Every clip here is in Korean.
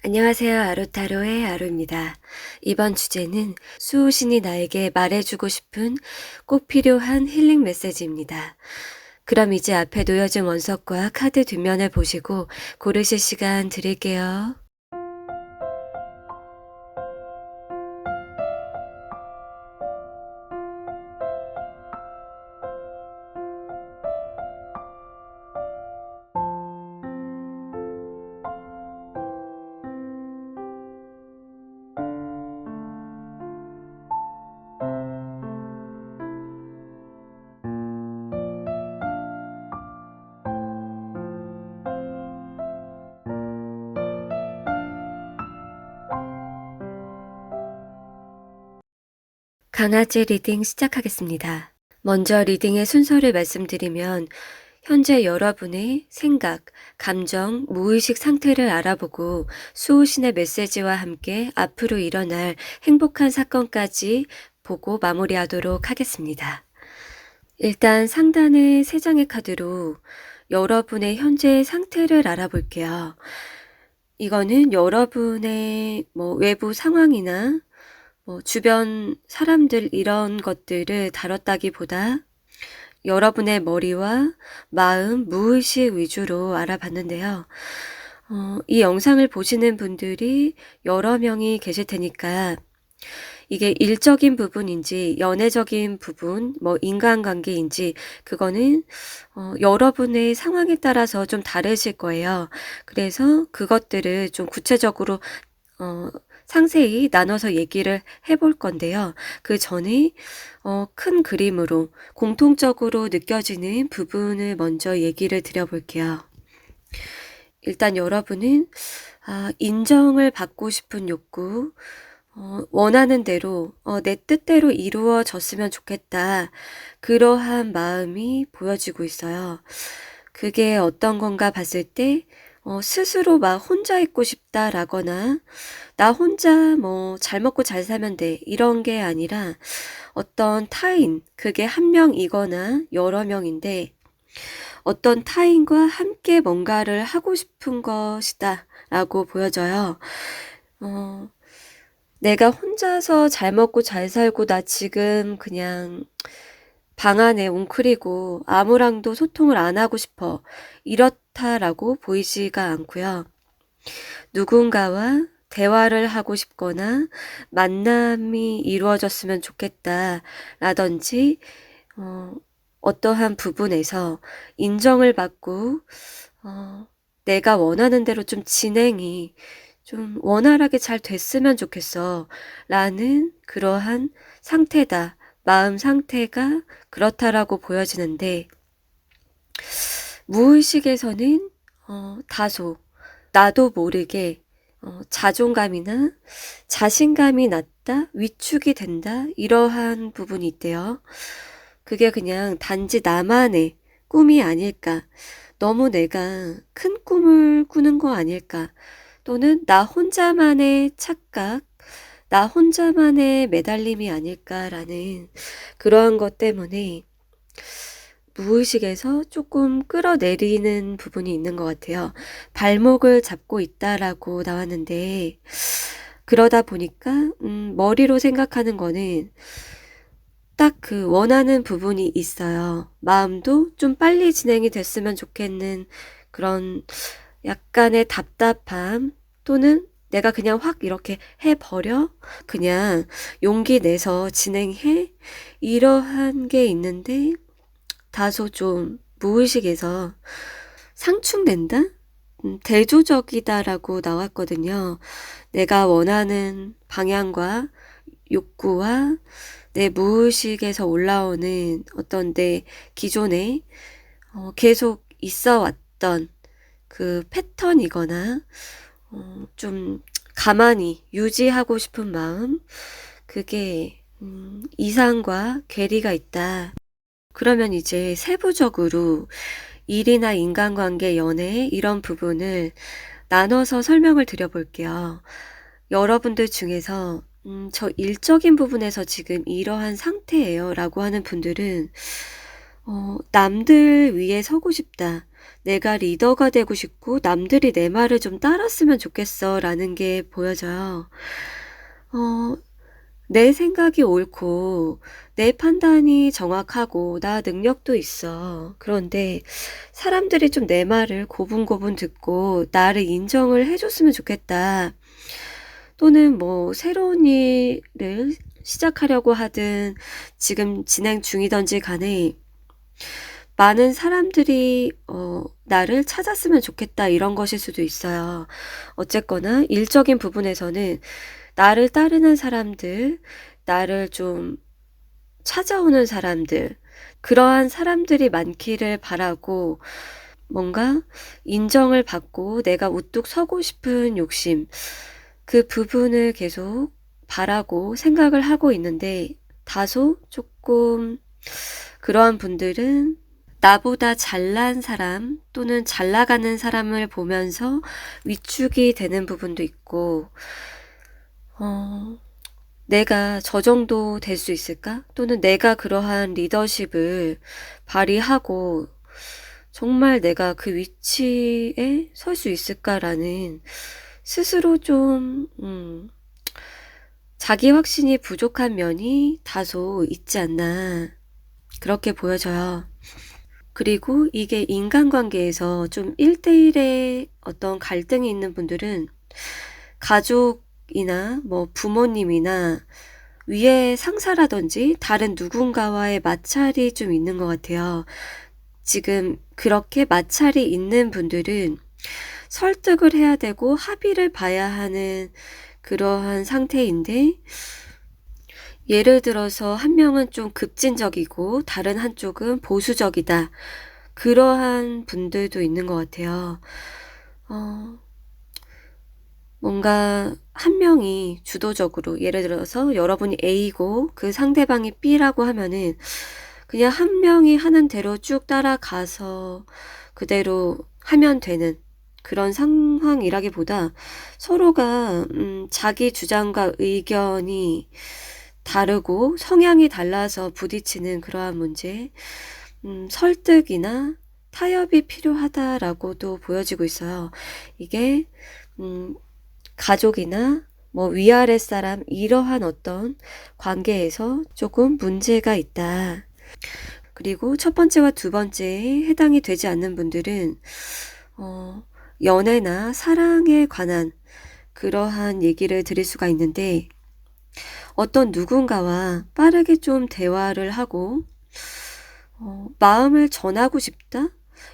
안녕하세요. 아루타로의 아루입니다. 이번 주제는 수호신이 나에게 말해주고 싶은 꼭 필요한 힐링 메시지입니다. 그럼 이제 앞에 놓여진 원석과 카드 뒷면을 보시고 고르실 시간 드릴게요. 강아지 리딩 시작하겠습니다. 먼저 리딩의 순서를 말씀드리면 현재 여러분의 생각, 감정, 무의식 상태를 알아보고 수호신의 메시지와 함께 앞으로 일어날 행복한 사건까지 보고 마무리하도록 하겠습니다. 일단 상단의 세 장의 카드로 여러분의 현재 상태를 알아볼게요. 이거는 여러분의 외부 상황이나 주변 사람들 이런 것들을 다뤘다기보다 여러분의 머리와 마음, 무의식 위주로 알아봤는데요. 이 영상을 보시는 분들이 여러 명이 계실 테니까 이게 일적인 부분인지 연애적인 부분, 인간관계인지 그거는 여러분의 상황에 따라서 좀 다르실 거예요. 그래서 그것들을 좀 구체적으로 상세히 나눠서 얘기를 해볼 건데요. 그 전에 큰 그림으로 공통적으로 느껴지는 부분을 먼저 얘기를 드려볼게요. 일단 여러분은 인정을 받고 싶은 욕구, 원하는 대로 내 뜻대로 이루어졌으면 좋겠다. 그러한 마음이 보여지고 있어요. 그게 어떤 건가 봤을 때 스스로 막 혼자 있고 싶다라거나 나 혼자 잘 먹고 잘 살면 돼 이런 게 아니라 어떤 타인, 그게 한 명이거나 여러 명인데 어떤 타인과 함께 뭔가를 하고 싶은 것이다 라고 보여져요. 내가 혼자서 잘 먹고 잘 살고 나 지금 그냥 방 안에 웅크리고 아무랑도 소통을 안 하고 싶어. 이렇다라고 보이지가 않고요. 누군가와 대화를 하고 싶거나 만남이 이루어졌으면 좋겠다 라든지 어떠한 부분에서 인정을 받고 내가 원하는 대로 좀 진행이 좀 원활하게 잘 됐으면 좋겠어 라는 그러한 상태다. 마음 상태가 그렇다라고 보여지는데 무의식에서는 다소 나도 모르게 자존감이나 자신감이 낮다, 위축이 된다 이러한 부분이 있대요. 그게 그냥 단지 나만의 꿈이 아닐까, 너무 내가 큰 꿈을 꾸는 거 아닐까, 또는 나 혼자만의 착각, 나 혼자만의 매달림이 아닐까라는 그러한 것 때문에 무의식에서 조금 끌어내리는 부분이 있는 것 같아요. 발목을 잡고 있다라고 나왔는데 그러다 보니까 머리로 생각하는 거는 딱 그 원하는 부분이 있어요. 마음도 좀 빨리 진행이 됐으면 좋겠는 그런 약간의 답답함 또는 내가 그냥 확 이렇게 해버려? 그냥 용기 내서 진행해? 이러한 게 있는데 다소 좀 무의식에서 상충된다? 대조적이다라고 나왔거든요. 내가 원하는 방향과 욕구와 내 무의식에서 올라오는 어떤 내 기존에 계속 있어 왔던 그 패턴이거나 좀 가만히 유지하고 싶은 마음, 그게 이상과 괴리가 있다. 그러면 이제 세부적으로 일이나 인간관계, 연애 이런 부분을 나눠서 설명을 드려볼게요. 여러분들 중에서 저 일적인 부분에서 지금 이러한 상태예요 라고 하는 분들은 남들 위에 서고 싶다. 내가 리더가 되고 싶고 남들이 내 말을 좀 따랐으면 좋겠어 라는 게 보여져요. 어, 내 생각이 옳고 내 판단이 정확하고 나 능력도 있어. 그런데 사람들이 좀 내 말을 고분고분 듣고 나를 인정을 해줬으면 좋겠다. 또는 뭐 새로운 일을 시작하려고 하든 지금 진행 중이든지 간에 많은 사람들이 나를 찾았으면 좋겠다 이런 것일 수도 있어요. 어쨌거나 일적인 부분에서는 나를 따르는 사람들, 나를 좀 찾아오는 사람들, 그러한 사람들이 많기를 바라고 뭔가 인정을 받고 내가 우뚝 서고 싶은 욕심, 그 부분을 계속 바라고 생각을 하고 있는데 다소 조금 그러한 분들은 나보다 잘난 사람 또는 잘 나가는 사람을 보면서 위축이 되는 부분도 있고 내가 저 정도 될 수 있을까? 또는 내가 그러한 리더십을 발휘하고 정말 내가 그 위치에 설 수 있을까라는 스스로 좀 자기 확신이 부족한 면이 다소 있지 않나 그렇게 보여져요. 그리고 이게 인간관계에서 좀 1대1의 어떤 갈등이 있는 분들은 가족이나 뭐 부모님이나 위에 상사라든지 다른 누군가와의 마찰이 좀 있는 것 같아요. 지금 그렇게 마찰이 있는 분들은 설득을 해야 되고 합의를 봐야 하는 그러한 상태인데 예를 들어서 한 명은 좀 급진적이고 다른 한쪽은 보수적이다. 그러한 분들도 있는 것 같아요. 뭔가 한 명이 주도적으로 예를 들어서 여러분이 A고 그 상대방이 B라고 하면은 그냥 한 명이 하는 대로 쭉 따라가서 그대로 하면 되는 그런 상황이라기보다 서로가 자기 주장과 의견이 다르고 성향이 달라서 부딪히는 그러한 문제, 설득이나 타협이 필요하다라고도 보여지고 있어요. 이게 가족이나 뭐 위아래 사람 이러한 어떤 관계에서 조금 문제가 있다. 그리고 첫 번째와 두 번째에 해당이 되지 않는 분들은 연애나 사랑에 관한 그러한 얘기를 드릴 수가 있는데 어떤 누군가와 빠르게 좀 대화를 하고 마음을 전하고 싶다?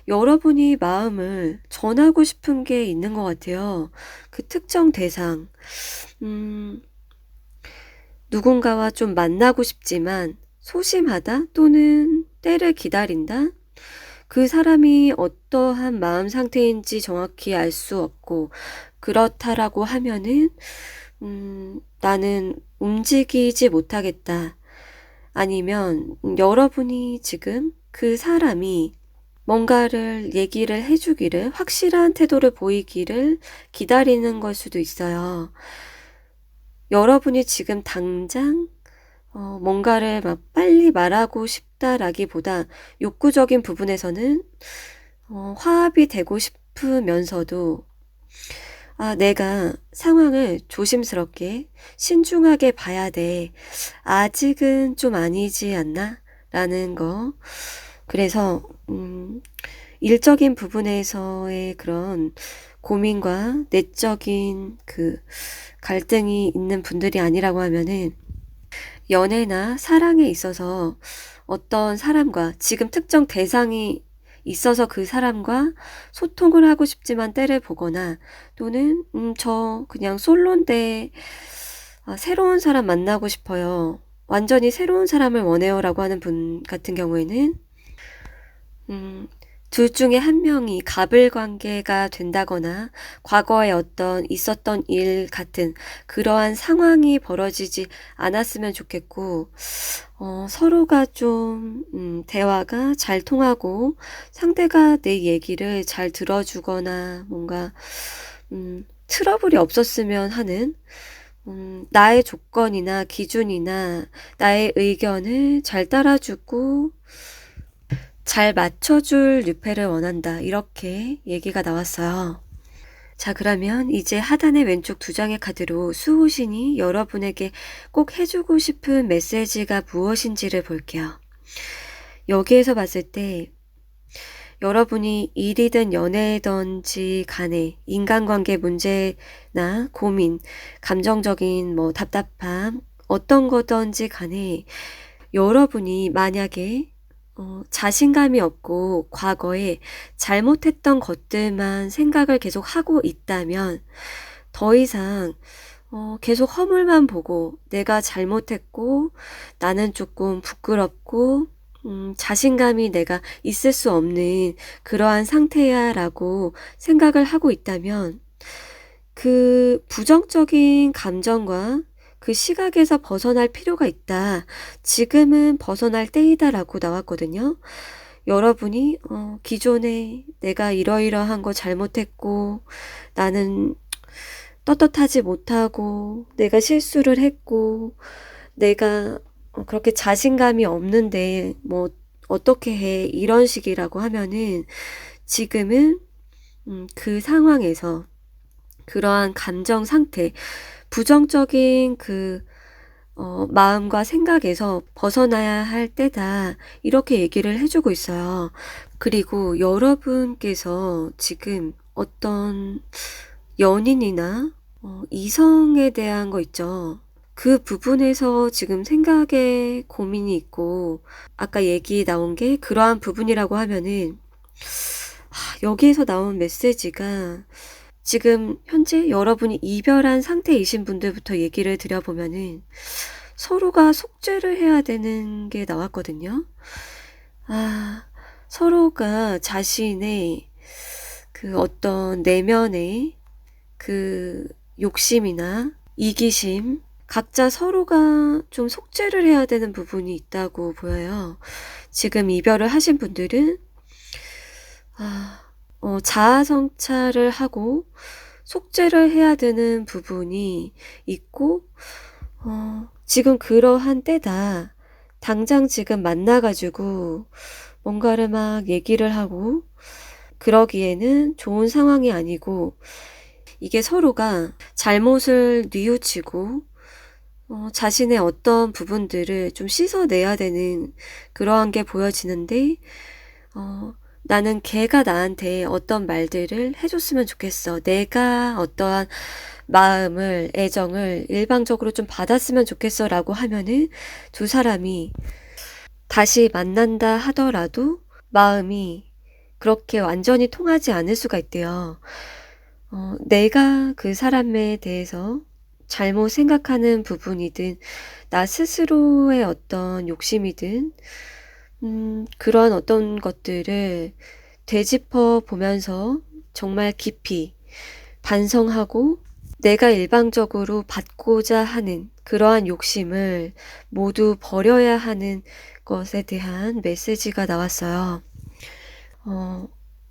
여러분이 마음을 전하고 싶은 게 있는 것 같아요. 그 특정 대상, 누군가와 좀 만나고 싶지만 소심하다 또는 때를 기다린다? 그 사람이 어떠한 마음 상태인지 정확히 알 수 없고 그렇다라고 하면은 나는 움직이지 못하겠다. 아니면 여러분이 지금 그 사람이 뭔가를 얘기를 해주기를 확실한 태도를 보이기를 기다리는 걸 수도 있어요. 여러분이 지금 당장 뭔가를 막 빨리 말하고 싶다라기보다 욕구적인 부분에서는 화합이 되고 싶으면서도 내가 상황을 조심스럽게 신중하게 봐야 돼. 아직은 좀 아니지 않나? 라는 거. 그래서 일적인 부분에서의 그런 고민과 내적인 그 갈등이 있는 분들이 아니라고 하면은 연애나 사랑에 있어서 어떤 사람과 지금 특정 대상이 있어서 그 사람과 소통을 하고 싶지만 때를 보거나 또는 저 그냥 솔로인데 새로운 사람 만나고 싶어요. 완전히 새로운 사람을 원해요 라고 하는 분 같은 경우에는 둘 중에 한 명이 갑을 관계가 된다거나 과거에 어떤 있었던 일 같은 그러한 상황이 벌어지지 않았으면 좋겠고 서로가 좀 대화가 잘 통하고 상대가 내 얘기를 잘 들어주거나 뭔가 트러블이 없었으면 하는 나의 조건이나 기준이나 나의 의견을 잘 따라주고 잘 맞춰줄 뉴페를 원한다. 이렇게 얘기가 나왔어요. 자, 그러면 이제 하단의 왼쪽 두 장의 카드로 수호신이 여러분에게 꼭 해주고 싶은 메시지가 무엇인지를 볼게요. 여기에서 봤을 때 여러분이 일이든 연애든지 간에 인간관계 문제나 고민, 감정적인 답답함, 어떤 거든지 간에 여러분이 만약에 자신감이 없고 과거에 잘못했던 것들만 생각을 계속 하고 있다면 더 이상 계속 허물만 보고 내가 잘못했고 나는 조금 부끄럽고 자신감이 내가 있을 수 없는 그러한 상태야 라고 생각을 하고 있다면 그 부정적인 감정과 그 시각에서 벗어날 필요가 있다. 지금은 벗어날 때이다 라고 나왔거든요. 여러분이 기존에 내가 이러이러한 거 잘못했고 나는 떳떳하지 못하고 내가 실수를 했고 내가 그렇게 자신감이 없는데 어떻게 해 이런 식이라고 하면은 지금은 그 상황에서 그러한 감정 상태 부정적인 그 마음과 생각에서 벗어나야 할 때다 이렇게 얘기를 해주고 있어요. 그리고 여러분께서 지금 어떤 연인이나 이성에 대한 거 있죠. 그 부분에서 지금 생각에 고민이 있고 아까 얘기 나온 게 그러한 부분이라고 하면은 여기에서 나온 메시지가 지금 현재 여러분이 이별한 상태이신 분들부터 얘기를 드려보면은 서로가 속죄를 해야 되는 게 나왔거든요. 서로가 자신의 그 어떤 내면의 그 욕심이나 이기심 각자 서로가 좀 속죄를 해야 되는 부분이 있다고 보여요. 지금 이별을 하신 분들은 자아 성찰을 하고 속죄를 해야 되는 부분이 있고 지금 그러한 때다. 당장 지금 만나가지고 뭔가를 막 얘기를 하고 그러기에는 좋은 상황이 아니고 이게 서로가 잘못을 뉘우치고 자신의 어떤 부분들을 좀 씻어내야 되는 그러한 게 보여지는데 나는 걔가 나한테 어떤 말들을 해줬으면 좋겠어. 내가 어떠한 마음을, 애정을 일방적으로 좀 받았으면 좋겠어 라고 하면은 두 사람이 다시 만난다 하더라도 마음이 그렇게 완전히 통하지 않을 수가 있대요. 내가 그 사람에 대해서 잘못 생각하는 부분이든 나 스스로의 어떤 욕심이든 그런 어떤 것들을 되짚어 보면서 정말 깊이 반성하고 내가 일방적으로 받고자 하는 그러한 욕심을 모두 버려야 하는 것에 대한 메시지가 나왔어요.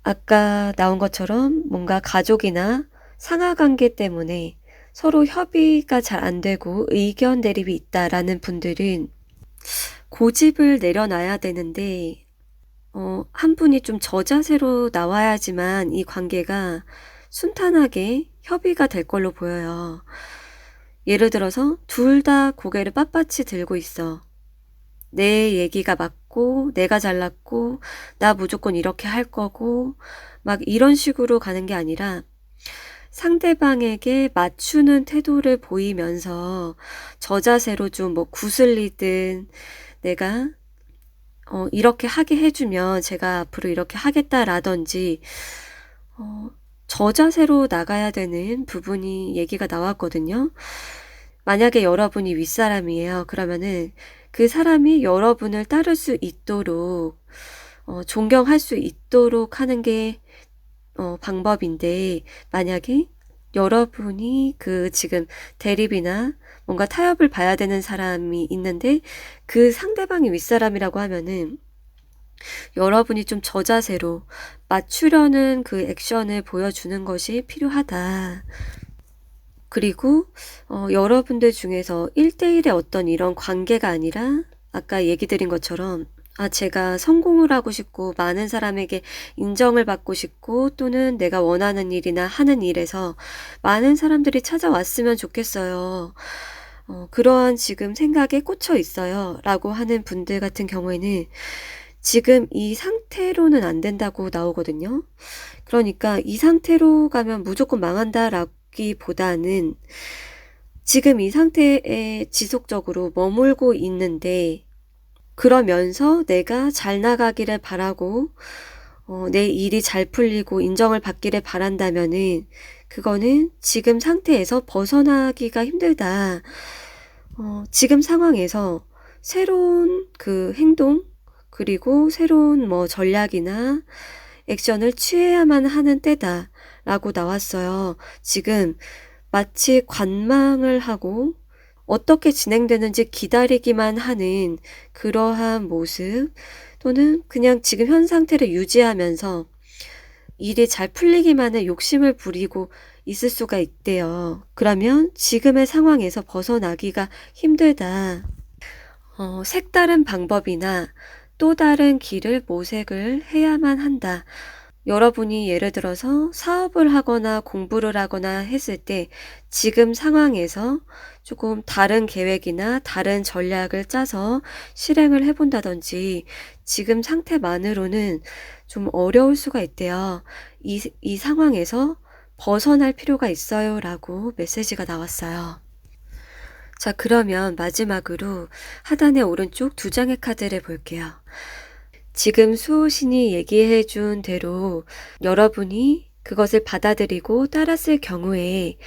아까 나온 것처럼 뭔가 가족이나 상하관계 때문에 서로 협의가 잘 안 되고 의견 대립이 있다라는 분들은 고집을 내려놔야 되는데 한 분이 좀 저자세로 나와야지만 이 관계가 순탄하게 협의가 될 걸로 보여요. 예를 들어서 둘 다 고개를 빳빳이 들고 있어. 내 얘기가 맞고 내가 잘났고 나 무조건 이렇게 할 거고 막 이런 식으로 가는 게 아니라 상대방에게 맞추는 태도를 보이면서 저자세로 좀 구슬리든 내가 이렇게 하게 해주면 제가 앞으로 이렇게 하겠다라든지 저자세로 나가야 되는 부분이 얘기가 나왔거든요. 만약에 여러분이 윗사람이에요. 그러면은 그 사람이 여러분을 따를 수 있도록 존경할 수 있도록 하는 게 방법인데 만약에 여러분이 그 지금 대립이나 뭔가 타협을 봐야 되는 사람이 있는데 그 상대방이 윗사람이라고 하면은 여러분이 좀 저자세로 맞추려는 그 액션을 보여주는 것이 필요하다. 그리고 여러분들 중에서 1대1의 어떤 이런 관계가 아니라 아까 얘기 드린 것처럼 제가 성공을 하고 싶고 많은 사람에게 인정을 받고 싶고 또는 내가 원하는 일이나 하는 일에서 많은 사람들이 찾아왔으면 좋겠어요. 그러한 지금 생각에 꽂혀 있어요. 라고 하는 분들 같은 경우에는 지금 이 상태로는 안 된다고 나오거든요. 그러니까 이 상태로 가면 무조건 망한다라기보다는 지금 이 상태에 지속적으로 머물고 있는데 그러면서 내가 잘 나가기를 바라고 내 일이 잘 풀리고 인정을 받기를 바란다면은 그거는 지금 상태에서 벗어나기가 힘들다. 지금 상황에서 새로운 그 행동 그리고 새로운 뭐 전략이나 액션을 취해야만 하는 때다라고 나왔어요. 지금 마치 관망을 하고 어떻게 진행되는지 기다리기만 하는 그러한 모습 또는 그냥 지금 현 상태를 유지하면서 일이 잘 풀리기만을 욕심을 부리고 있을 수가 있대요. 그러면 지금의 상황에서 벗어나기가 힘들다. 색다른 방법이나 또 다른 길을 모색을 해야만 한다. 여러분이 예를 들어서 사업을 하거나 공부를 하거나 했을 때 지금 상황에서 조금 다른 계획이나 다른 전략을 짜서 실행을 해본다든지 지금 상태만으로는 좀 어려울 수가 있대요. 이 상황에서 벗어날 필요가 있어요. 라고 메시지가 나왔어요. 자, 그러면 마지막으로 하단의 오른쪽 2장의 카드를 볼게요. 지금 수호신이 얘기해 준 대로 여러분이 그것을 받아들이고 따랐을 경우에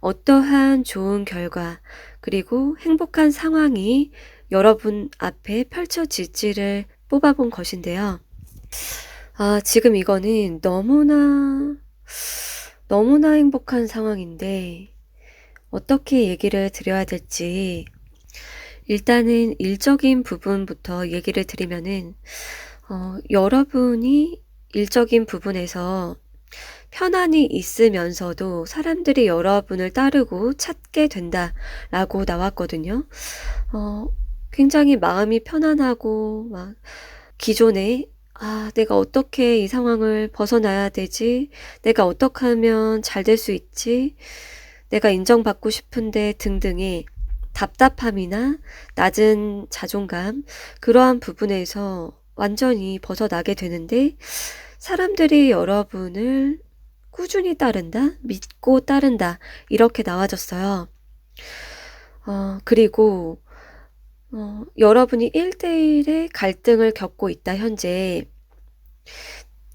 어떠한 좋은 결과 그리고 행복한 상황이 여러분 앞에 펼쳐질지를 뽑아본 것인데요. 지금 이거는 너무나 행복한 상황인데 어떻게 얘기를 드려야 될지 일단은 일적인 부분부터 얘기를 드리면은 여러분이 일적인 부분에서 편안히 있으면서도 사람들이 여러분을 따르고 찾게 된다라고 나왔거든요. 굉장히 마음이 편안하고 막 기존에 내가 어떻게 이 상황을 벗어나야 되지? 내가 어떻게 하면 잘 될 수 있지? 내가 인정받고 싶은데 등등의 답답함이나 낮은 자존감 그러한 부분에서 완전히 벗어나게 되는데 사람들이 여러분을 꾸준히 따른다, 믿고 따른다 이렇게 나와졌어요. 그리고 여러분이 1대1의 갈등을 겪고 있다 현재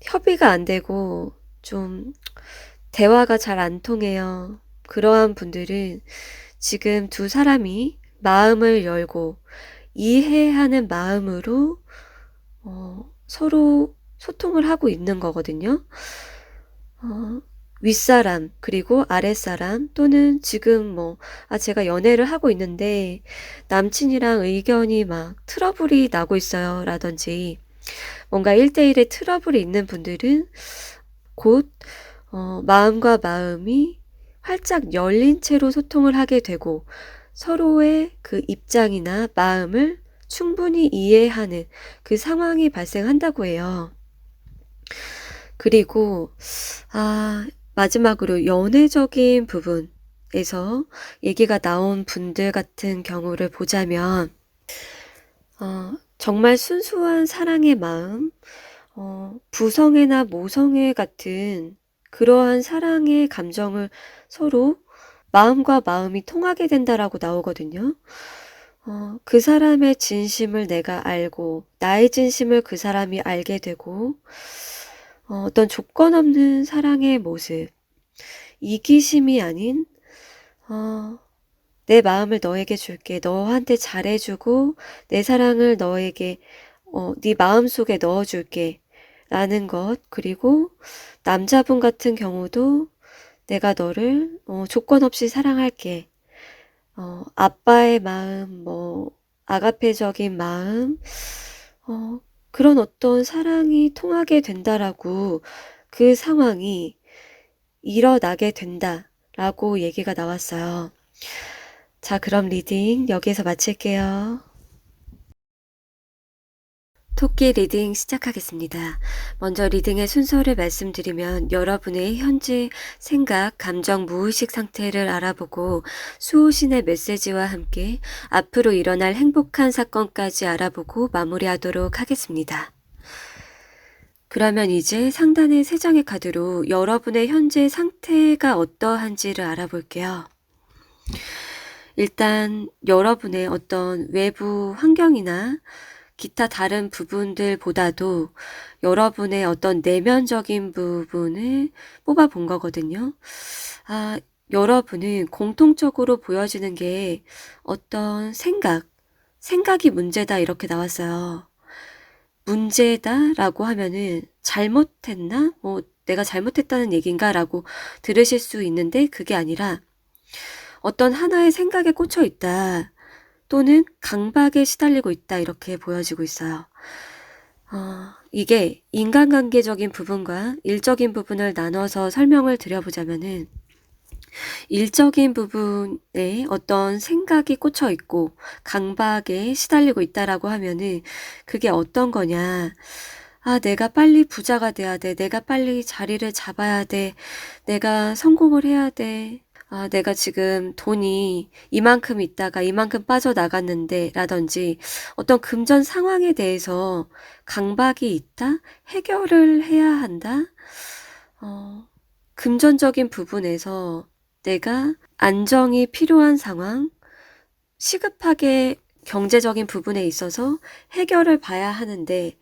협의가 안 되고 좀 대화가 잘 안 통해요. 그러한 분들은 지금 두 사람이 마음을 열고 이해하는 마음으로 서로 소통을 하고 있는 거거든요. 윗사람 그리고 아랫사람 또는 지금 제가 연애를 하고 있는데 남친이랑 의견이 막 트러블이 나고 있어요 라든지 뭔가 1대1의 트러블이 있는 분들은 곧 마음과 마음이 활짝 열린 채로 소통을 하게 되고 서로의 그 입장이나 마음을 충분히 이해하는 그 상황이 발생한다고 해요. 그리고 마지막으로 연애적인 부분에서 얘기가 나온 분들 같은 경우를 보자면 정말 순수한 사랑의 마음, 부성애나 모성애 같은 그러한 사랑의 감정을 서로 마음과 마음이 통하게 된다라고 나오거든요. 그 사람의 진심을 내가 알고 나의 진심을 그 사람이 알게 되고 어떤 조건 없는 사랑의 모습, 이기심이 아닌 내 마음을 너에게 줄게, 너한테 잘해주고 내 사랑을 너에게 네 마음속에 넣어줄게 라는 것. 그리고 남자분 같은 경우도 내가 너를 조건 없이 사랑할게. 아빠의 마음, 아가페적인 마음, 그런 어떤 사랑이 통하게 된다라고 그 상황이 일어나게 된다라고 얘기가 나왔어요. 자, 그럼 리딩 여기서 마칠게요. 토끼 리딩 시작하겠습니다. 먼저 리딩의 순서를 말씀드리면 여러분의 현재 생각, 감정, 무의식 상태를 알아보고 수호신의 메시지와 함께 앞으로 일어날 행복한 사건까지 알아보고 마무리하도록 하겠습니다. 그러면 이제 상단의 3장의 카드로 여러분의 현재 상태가 어떠한지를 알아볼게요. 일단 여러분의 어떤 외부 환경이나 기타 다른 부분들보다도 여러분의 어떤 내면적인 부분을 뽑아본 거거든요. 여러분은 공통적으로 보여지는 게 어떤 생각이 문제다 이렇게 나왔어요. 문제다라고 하면은 잘못했나? 내가 잘못했다는 얘기인가? 라고 들으실 수 있는데 그게 아니라 어떤 하나의 생각에 꽂혀 있다. 또는 강박에 시달리고 있다 이렇게 보여지고 있어요. 이게 인간관계적인 부분과 일적인 부분을 나눠서 설명을 드려보자면은 일적인 부분에 어떤 생각이 꽂혀 있고 강박에 시달리고 있다라고 하면은 그게 어떤 거냐. 내가 빨리 부자가 돼야 돼. 내가 빨리 자리를 잡아야 돼. 내가 성공을 해야 돼. 내가 지금 돈이 이만큼 있다가 이만큼 빠져나갔는데 라든지 어떤 금전 상황에 대해서 강박이 있다? 해결을 해야 한다? 금전적인 부분에서 내가 안정이 필요한 상황, 시급하게 경제적인 부분에 있어서 해결을 봐야 하는데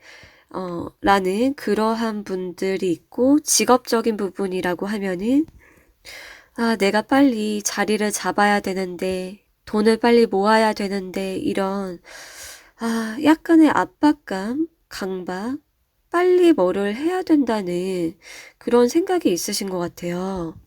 라는 그러한 분들이 있고 직업적인 부분이라고 하면은 내가 빨리 자리를 잡아야 되는데, 돈을 빨리 모아야 되는데, 이런, 약간의 압박감, 강박, 빨리 뭐를 해야 된다는 그런 생각이 있으신 것 같아요.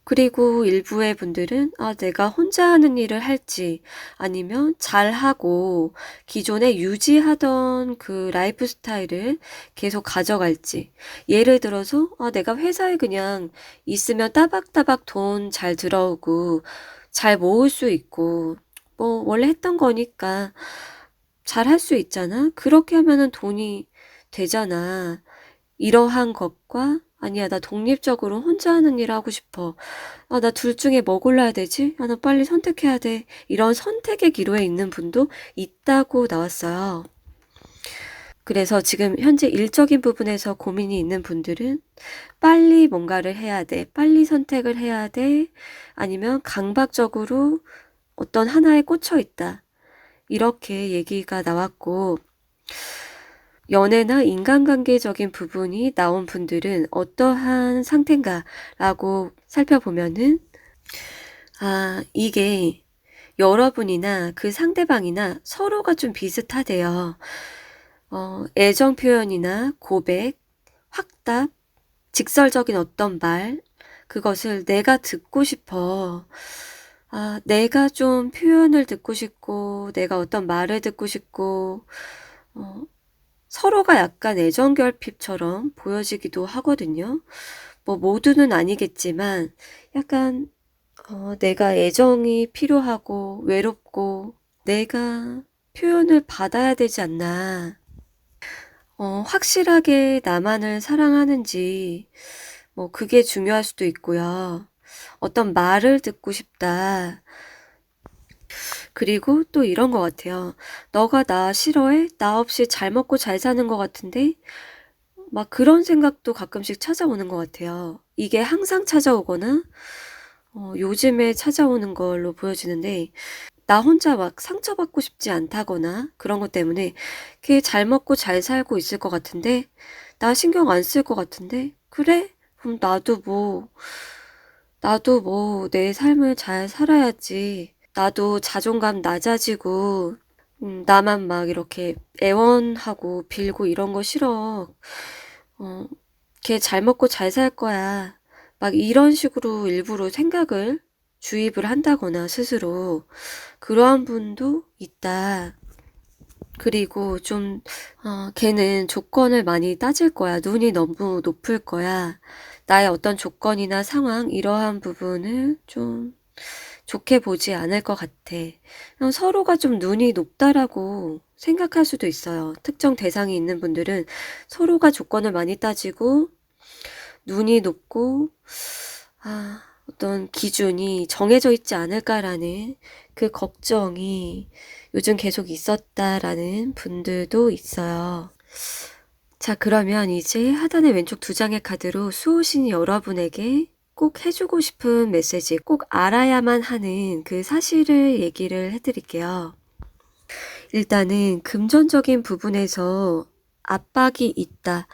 그리고 일부의 분들은 내가 혼자 하는 일을 할지 아니면 잘하고 기존에 유지하던 그 라이프 스타일을 계속 가져갈지 예를 들어서 내가 회사에 그냥 있으면 따박따박 돈 잘 들어오고 잘 모을 수 있고 원래 했던 거니까 잘 할 수 있잖아. 그렇게 하면은 돈이 되잖아. 이러한 것과 아니야, 나 독립적으로 혼자 하는 일 하고 싶어. 나 둘 중에 뭐 골라야 되지? 나 빨리 선택해야 돼. 이런 선택의 기로에 있는 분도 있다고 나왔어요. 그래서 지금 현재 일적인 부분에서 고민이 있는 분들은 빨리 뭔가를 해야 돼. 빨리 선택을 해야 돼. 아니면 강박적으로 어떤 하나에 꽂혀 있다. 이렇게 얘기가 나왔고, 연애나 인간관계적인 부분이 나온 분들은 어떠한 상태인가라고 살펴보면은 이게 여러분이나 그 상대방이나 서로가 좀 비슷하대요. 애정 표현이나 고백, 확답, 직설적인 어떤 말, 그것을 내가 듣고 싶어. 내가 좀 표현을 듣고 싶고, 내가 어떤 말을 듣고 싶고, 서로가 약간 애정 결핍처럼 보여지기도 하거든요. 모두는 아니겠지만 약간 내가 애정이 필요하고 외롭고 내가 표현을 받아야 되지 않나. 확실하게 나만을 사랑하는지 그게 중요할 수도 있고요. 어떤 말을 듣고 싶다. 그리고 또 이런 것 같아요. 너가 나 싫어해? 나 없이 잘 먹고 잘 사는 것 같은데? 막 그런 생각도 가끔씩 찾아오는 것 같아요. 이게 항상 찾아오거나 요즘에 찾아오는 걸로 보여지는데 나 혼자 막 상처받고 싶지 않다거나 그런 것 때문에 걔 잘 먹고 잘 살고 있을 것 같은데 나 신경 안 쓸 것 같은데 그래? 그럼 나도 내 삶을 잘 살아야지. 나도 자존감 낮아지고 나만 막 이렇게 애원하고 빌고 이런 거 싫어. 걔 잘 먹고 잘 살 거야. 막 이런 식으로 일부러 생각을 주입을 한다거나 스스로 그러한 분도 있다. 그리고 좀 걔는 조건을 많이 따질 거야. 눈이 너무 높을 거야. 나의 어떤 조건이나 상황 이러한 부분을 좀 좋게 보지 않을 것 같아. 서로가 좀 눈이 높다라고 생각할 수도 있어요. 특정 대상이 있는 분들은 서로가 조건을 많이 따지고 눈이 높고 어떤 기준이 정해져 있지 않을까라는 그 걱정이 요즘 계속 있었다라는 분들도 있어요. 자, 그러면 이제 하단의 왼쪽 두 장의 카드로 수호신이 여러분에게 꼭 해주고 싶은 메시지, 꼭 알아야만 하는 그 사실을 얘기를 해드릴게요. 일단은 금전적인 부분에서 압박이 있다.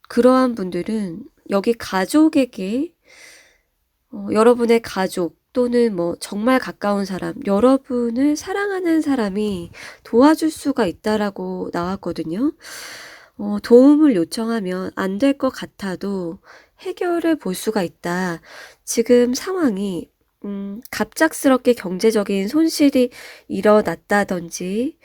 그러한 분들은 여기 가족에게 여러분의 가족 또는 뭐 정말 가까운 사람, 여러분을 사랑하는 사람이 도와줄 수가 있다라고 나왔거든요. 도움을 요청하면 안 될 것 같아도 해결을 볼 수가 있다. 지금 상황이 갑작스럽게 경제적인 손실이 일어났다든지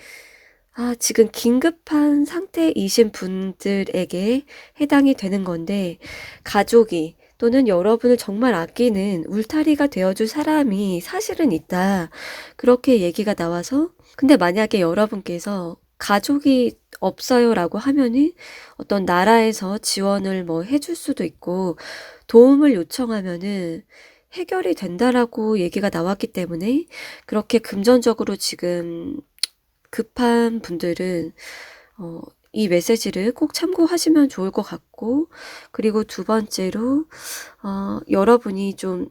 지금 긴급한 상태이신 분들에게 해당이 되는 건데 가족이 또는 여러분을 정말 아끼는 울타리가 되어줄 사람이 사실은 있다. 그렇게 얘기가 나와서 근데 만약에 여러분께서 가족이 없어요라고 하면은 어떤 나라에서 지원을 뭐 해줄 수도 있고 도움을 요청하면은 해결이 된다라고 얘기가 나왔기 때문에 그렇게 금전적으로 지금 급한 분들은 이 메시지를 꼭 참고하시면 좋을 것 같고 그리고 두 번째로 여러분이 좀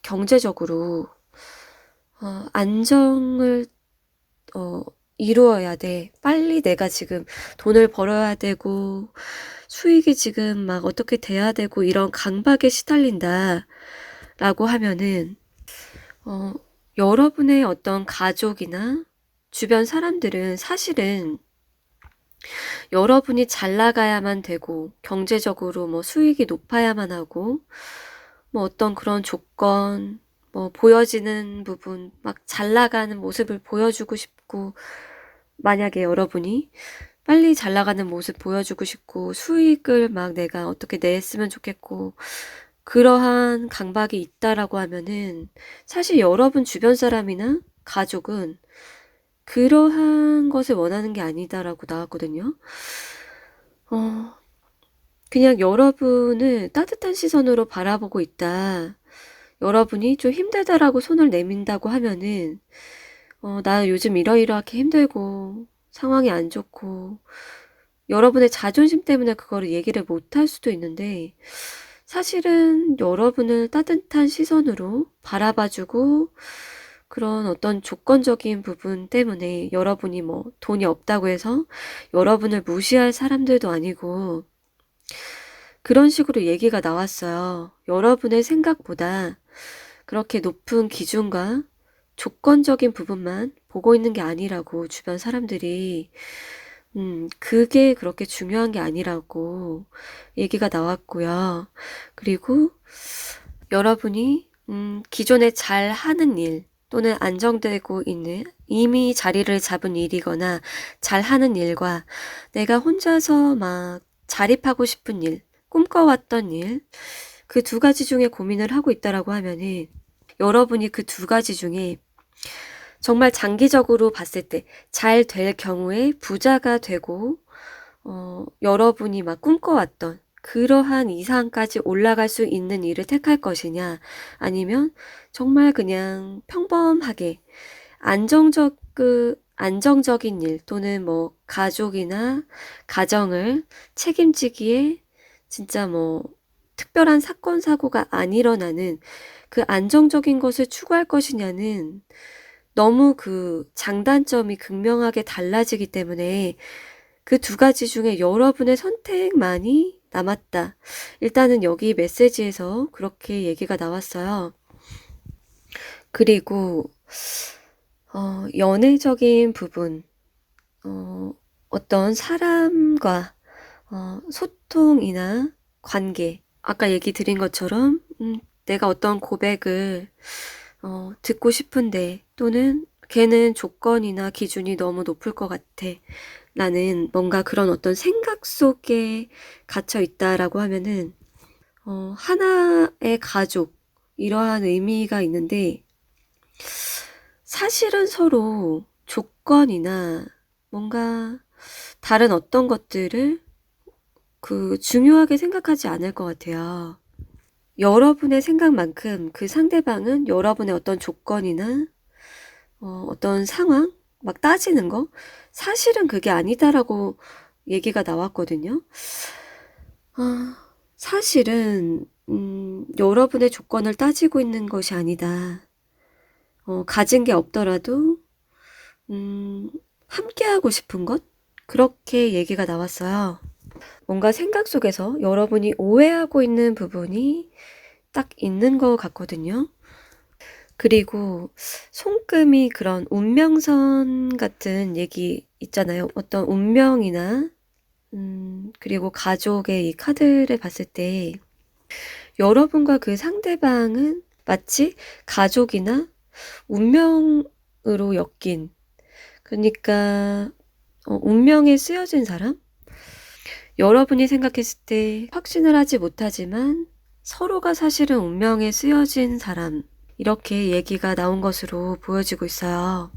경제적으로 안정을 이루어야 돼. 빨리 내가 지금 돈을 벌어야 되고 수익이 지금 막 어떻게 돼야 되고 이런 강박에 시달린다 라고 하면은 여러분의 어떤 가족이나 주변 사람들은 사실은 여러분이 잘 나가야만 되고 경제적으로 뭐 수익이 높아야만 하고 뭐 어떤 그런 조건 뭐 보여지는 부분 막 잘 나가는 모습을 보여주고 싶고 만약에 여러분이 빨리 잘 나가는 모습 보여주고 싶고 수익을 막 내가 어떻게 냈으면 좋겠고 그러한 강박이 있다라고 하면은 사실 여러분 주변 사람이나 가족은 그러한 것을 원하는 게 아니다라고 나왔거든요. 그냥 여러분을 따뜻한 시선으로 바라보고 있다. 여러분이 좀 힘들다라고 손을 내민다고 하면은 나 요즘 이러이러하게 힘들고 상황이 안 좋고 여러분의 자존심 때문에 그거를 얘기를 못 할 수도 있는데 사실은 여러분을 따뜻한 시선으로 바라봐주고 그런 어떤 조건적인 부분 때문에 여러분이 뭐 돈이 없다고 해서 여러분을 무시할 사람들도 아니고 그런 식으로 얘기가 나왔어요. 여러분의 생각보다 그렇게 높은 기준과 조건적인 부분만 보고 있는 게 아니라고 주변 사람들이 그게 그렇게 중요한 게 아니라고 얘기가 나왔고요. 그리고 여러분이 기존에 잘 하는 일 또는 안정되고 있는 이미 자리를 잡은 일이거나 잘 하는 일과 내가 혼자서 막 자립하고 싶은 일, 꿈꿔왔던 일, 그 두 가지 중에 고민을 하고 있다라고 하면은 여러분이 그 두 가지 중에 정말 장기적으로 봤을 때 잘 될 경우에 부자가 되고 여러분이 막 꿈꿔왔던 그러한 이상까지 올라갈 수 있는 일을 택할 것이냐 아니면 정말 그냥 평범하게 안정적인 일 또는 뭐 가족이나 가정을 책임지기에 진짜 뭐 특별한 사건 사고가 안 일어나는 그 안정적인 것을 추구할 것이냐는 너무 그 장단점이 극명하게 달라지기 때문에 그 두 가지 중에 여러분의 선택만이 남았다. 일단은 여기 메시지에서 그렇게 얘기가 나왔어요. 그리고 연애적인 부분, 어떤 사람과 소통이나 관계, 아까 얘기 드린 것처럼 내가 어떤 고백을 듣고 싶은데 또는 걔는 조건이나 기준이 너무 높을 것 같아. 나는 뭔가 그런 어떤 생각 속에 갇혀 있다라고 하면은 하나의 가족 이러한 의미가 있는데 사실은 서로 조건이나 뭔가 다른 어떤 것들을 중요하게 생각하지 않을 것 같아요. 여러분의 생각만큼 그 상대방은 여러분의 어떤 조건이나 어떤 상황 막 따지는 거 사실은 그게 아니다라고 얘기가 나왔거든요. 사실은 여러분의 조건을 따지고 있는 것이 아니다. 가진 게 없더라도 함께하고 싶은 것? 그렇게 얘기가 나왔어요. 뭔가 생각 속에서 여러분이 오해하고 있는 부분이 딱 있는 것 같거든요. 그리고 손금이 그런 운명선 같은 얘기 있잖아요. 어떤 운명이나 그리고 가족의 이 카드를 봤을 때 여러분과 그 상대방은 마치 가족이나 운명으로 엮인, 그러니까 운명에 쓰여진 사람? 여러분이 생각했을 때 확신을 하지 못하지만 서로가 사실은 운명에 쓰여진 사람, 이렇게 얘기가 나온 것으로 보여지고 있어요.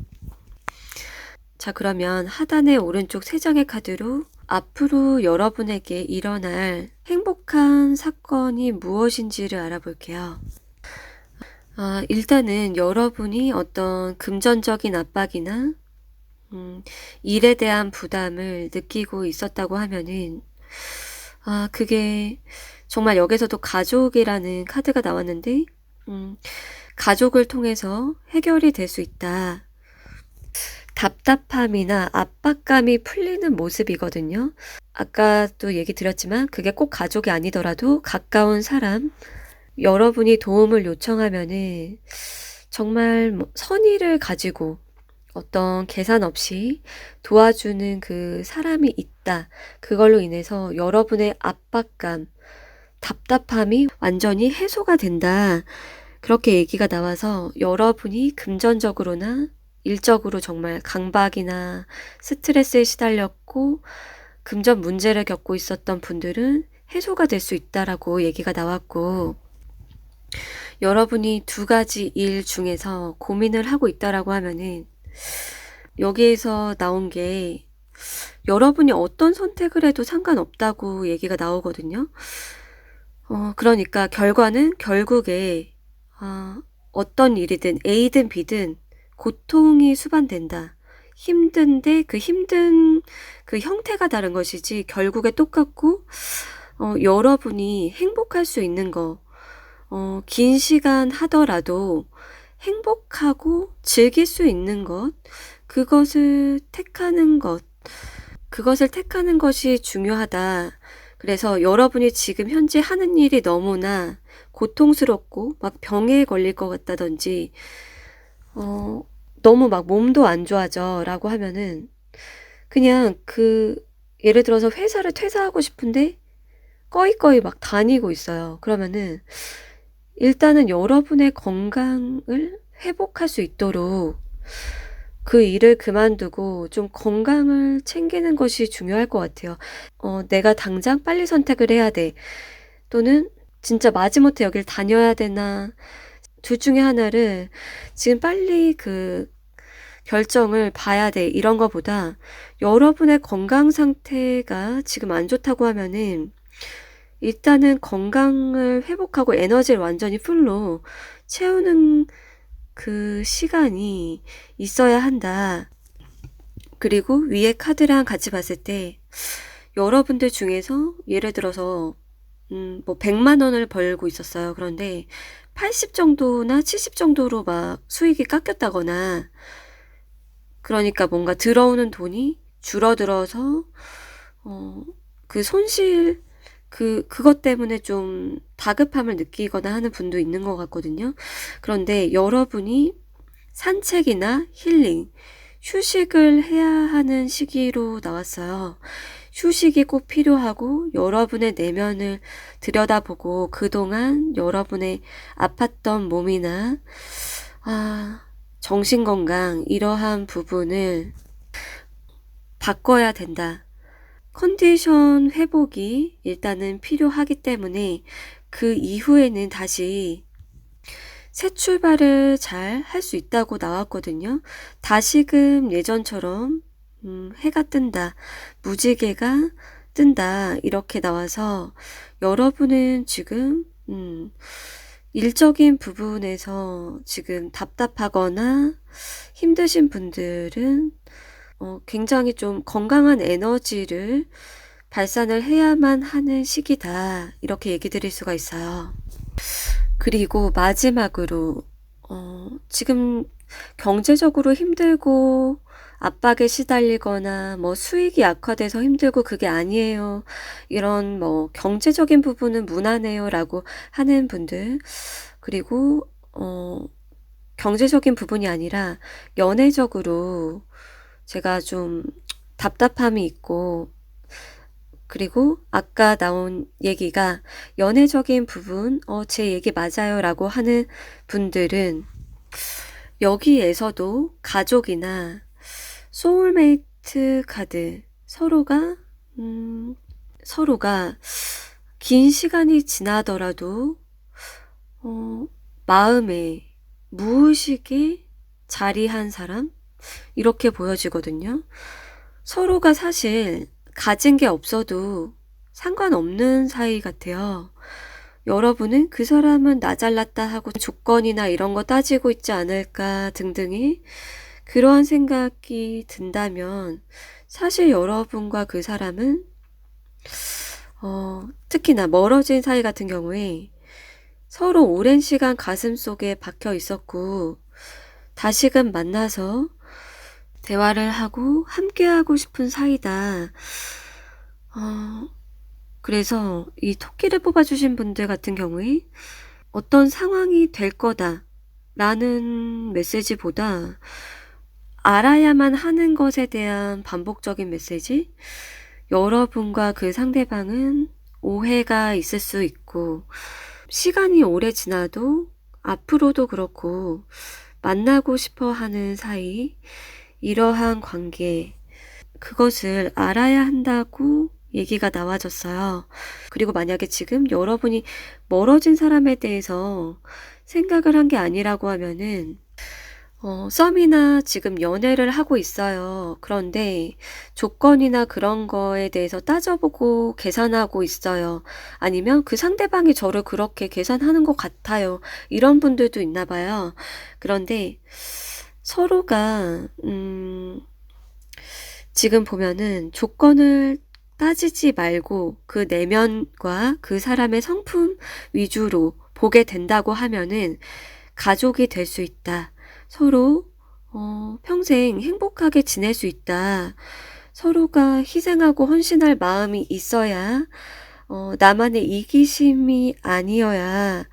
자, 그러면 하단의 오른쪽 세 장의 카드로 앞으로 여러분에게 일어날 행복한 사건이 무엇인지를 알아볼게요. 일단은 여러분이 어떤 금전적인 압박이나 일에 대한 부담을 느끼고 있었다고 하면은 그게 정말 여기서도 가족이라는 카드가 나왔는데 가족을 통해서 해결이 될 수 있다. 답답함이나 압박감이 풀리는 모습이거든요. 아까 또 얘기 드렸지만 그게 꼭 가족이 아니더라도 가까운 사람, 여러분이 도움을 요청하면은 정말 선의를 가지고 어떤 계산 없이 도와주는 그 사람이 있다. 그걸로 인해서 여러분의 압박감, 답답함이 완전히 해소가 된다. 그렇게 얘기가 나와서 여러분이 금전적으로나 일적으로 정말 강박이나 스트레스에 시달렸고 금전 문제를 겪고 있었던 분들은 해소가 될 수 있다라고 얘기가 나왔고, 여러분이 두 가지 일 중에서 고민을 하고 있다라고 하면은 여기에서 나온 게 여러분이 어떤 선택을 해도 상관없다고 얘기가 나오거든요. 그러니까 결과는 결국에 어떤 일이든 A든 B든 고통이 수반된다. 힘든데 그 힘든 그 형태가 다른 것이지 결국에 똑같고 여러분이 행복할 수 있는 거, 긴 시간 하더라도 행복하고 즐길 수 있는 것, 그것을 택하는 것이 중요하다. 그래서 여러분이 지금 현재 하는 일이 너무나 고통스럽고 막 병에 걸릴 것 같다든지 너무 막 몸도 안 좋아져 라고 하면은 그냥 예를 들어서 회사를 퇴사하고 싶은데 꺼이꺼이 막 다니고 있어요. 그러면은 일단은 여러분의 건강을 회복할 수 있도록 그 일을 그만두고 좀 건강을 챙기는 것이 중요할 것 같아요. 내가 당장 빨리 선택을 해야 돼. 또는 진짜 마지못해 여길 다녀야 되나. 둘 중에 하나를 지금 빨리 결정을 봐야 돼. 이런 거보다 여러분의 건강 상태가 지금 안 좋다고 하면은 일단은 건강을 회복하고 에너지를 완전히 풀로 채우는 그 시간이 있어야 한다. 그리고 위에 카드랑 같이 봤을 때 여러분들 중에서 예를 들어서 뭐 100만 원을 벌고 있었어요. 그런데 80 정도나 70 정도로 막 수익이 깎였다거나, 그러니까 뭔가 들어오는 돈이 줄어들어서 그 손실, 그것 때문에 좀 다급함을 느끼거나 하는 분도 있는 것 같거든요. 그런데 여러분이 산책이나 힐링, 휴식을 해야 하는 시기로 나왔어요. 휴식이 꼭 필요하고 여러분의 내면을 들여다보고 그동안 여러분의 아팠던 몸이나 정신건강, 이러한 부분을 바꿔야 된다. 컨디션 회복이 일단은 필요하기 때문에 그 이후에는 다시 새 출발을 잘 할 수 있다고 나왔거든요. 다시금 예전처럼 해가 뜬다, 무지개가 뜬다, 이렇게 나와서 여러분은 지금, 일적인 부분에서 지금 답답하거나 힘드신 분들은 굉장히 좀 건강한 에너지를 발산을 해야만 하는 시기다. 이렇게 얘기 드릴 수가 있어요. 그리고 마지막으로, 지금 경제적으로 힘들고 압박에 시달리거나 뭐 수익이 악화돼서 힘들고 그게 아니에요. 이런 뭐 경제적인 부분은 무난해요. 라고 하는 분들. 그리고, 경제적인 부분이 아니라 연애적으로 제가 좀 답답함이 있고, 그리고 아까 나온 얘기가 연애적인 부분, 제 얘기 맞아요 라고 하는 분들은 여기에서도 가족이나 소울메이트 카드, 서로가 긴 시간이 지나더라도 마음에 무의식에 자리한 사람? 이렇게 보여지거든요. 서로가 사실 가진 게 없어도 상관없는 사이 같아요. 여러분은 그 사람은 나 잘났다 하고 조건이나 이런 거 따지고 있지 않을까 등등이 그러한 생각이 든다면 사실 여러분과 그 사람은 특히나 멀어진 사이 같은 경우에 서로 오랜 시간 가슴 속에 박혀 있었고 다시금 만나서 대화를 하고 함께하고 싶은 사이다. 그래서 이 토끼를 뽑아주신 분들 같은 경우에 어떤 상황이 될 거다 라는 메시지보다 알아야만 하는 것에 대한 반복적인 메시지, 여러분과 그 상대방은 오해가 있을 수 있고 시간이 오래 지나도 앞으로도 그렇고 만나고 싶어 하는 사이, 이러한 관계, 그것을 알아야 한다고 얘기가 나와졌어요. 그리고 만약에 지금 여러분이 멀어진 사람에 대해서 생각을 한 게 아니라고 하면은 썸이나 지금 연애를 하고 있어요. 그런데 조건이나 그런 거에 대해서 따져보고 계산하고 있어요. 아니면 그 상대방이 저를 그렇게 계산하는 것 같아요. 이런 분들도 있나 봐요. 그런데 서로가 지금 보면은 조건을 따지지 말고 그 내면과 그 사람의 성품 위주로 보게 된다고 하면은 가족이 될 수 있다. 서로 평생 행복하게 지낼 수 있다. 서로가 희생하고 헌신할 마음이 있어야 나만의 이기심이 아니어야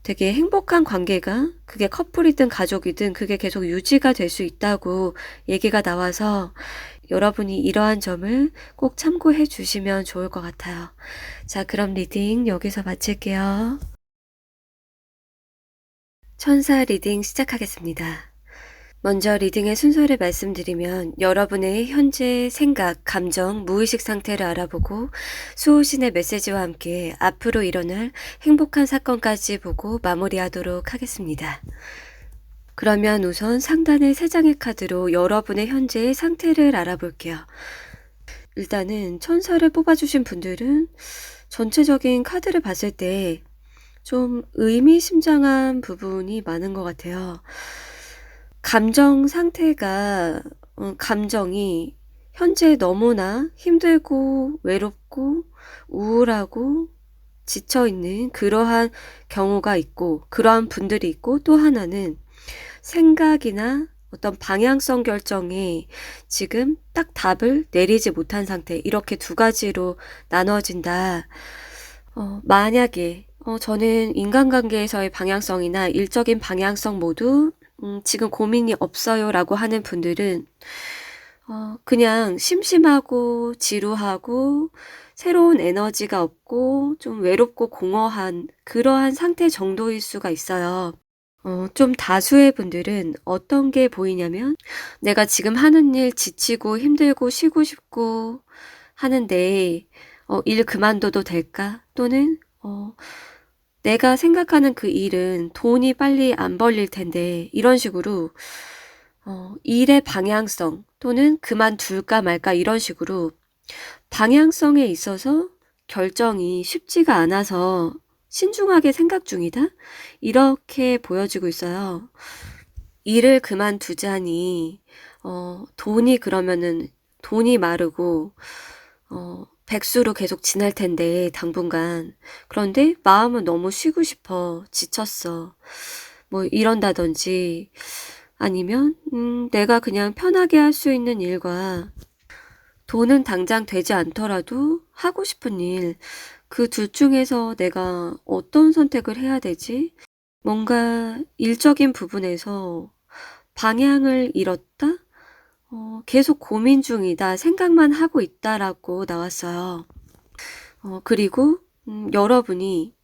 되게 행복한 관계가, 그게 커플이든 가족이든 그게 계속 유지가 될 수 있다고 얘기가 나와서 여러분이 이러한 점을 꼭 참고해 주시면 좋을 것 같아요. 자, 그럼 리딩 여기서 마칠게요. 천사 리딩 시작하겠습니다. 먼저 리딩의 순서를 말씀드리면 여러분의 현재 생각, 감정, 무의식 상태를 알아보고 수호신의 메시지와 함께 앞으로 일어날 행복한 사건까지 보고 마무리하도록 하겠습니다. 그러면 우선 상단의 3장의 카드로 여러분의 현재의 상태를 알아볼게요. 일단은 천사를 뽑아주신 분들은 전체적인 카드를 봤을 때 좀 의미심장한 부분이 많은 것 같아요. 감정 상태가, 감정이 현재 너무나 힘들고 외롭고 우울하고 지쳐있는 그러한 경우가 있고, 그러한 분들이 있고, 또 하나는 생각이나 어떤 방향성 결정에 지금 딱 답을 내리지 못한 상태, 이렇게 2가지로 나눠진다. 만약에 저는 인간관계에서의 방향성이나 일적인 방향성 모두 지금 고민이 없어요 라고 하는 분들은 그냥 심심하고 지루하고 새로운 에너지가 없고 좀 외롭고 공허한 그러한 상태 정도일 수가 있어요. 좀 다수의 분들은 어떤 게 보이냐면 내가 지금 하는 일 지치고 힘들고 쉬고 싶고 하는데 일 그만둬도 될까? 또는 내가 생각하는 그 일은 돈이 빨리 안 벌릴 텐데 이런 식으로 일의 방향성 또는 그만둘까 말까 이런 식으로 방향성에 있어서 결정이 쉽지가 않아서 신중하게 생각 중이다? 이렇게 보여지고 있어요. 일을 그만두자니, 돈이 그러면은 돈이 마르고, 백수로 계속 지낼 텐데, 당분간. 그런데 마음은 너무 쉬고 싶어. 지쳤어. 뭐 이런다든지, 아니면, 내가 그냥 편하게 할 수 있는 일과 돈은 당장 되지 않더라도 하고 싶은 일, 그 둘 중에서 내가 어떤 선택을 해야 되지? 뭔가 일적인 부분에서 방향을 잃었다? 계속 고민 중이다. 생각만 하고 있다라고 나왔어요. 그리고, 여러분이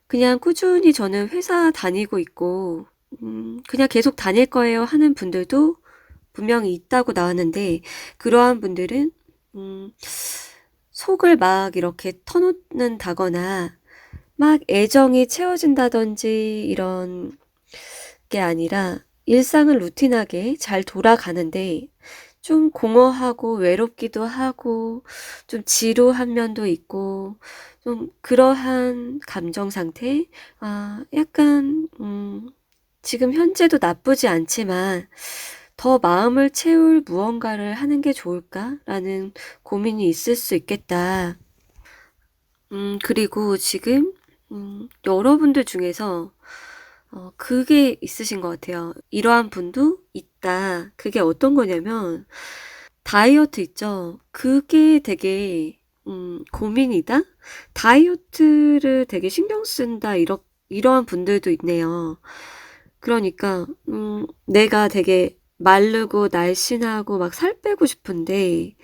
그냥 꾸준히 저는 회사 다니고 있고, 그냥 계속 다닐 거예요 하는 분들도 분명히 있다고 나왔는데, 그러한 분들은, 음, 속을 막 이렇게 터놓는다거나, 막 애정이 채워진다든지 이런 게 아니라 일상은 루틴하게 잘 돌아가는데 좀 공허하고 외롭기도 하고 좀 지루한 면도 있고 좀 그러한 감정 상태, 약간, 지금 현재도 나쁘지 않지만 더 마음을 채울 무언가를 하는 게 좋을까라는 고민이 있을 수 있겠다. 그리고 지금, 여러분들 중에서, 그게 있으신 것 같아요. 이러한 분도 있다. 그게 어떤 거냐면, 다이어트 있죠? 그게 되게, 고민이다? 다이어트를 되게 신경 쓴다. 이러한 분들도 있네요. 그러니까, 내가 되게 마르고 날씬하고 막 살 빼고 싶은데,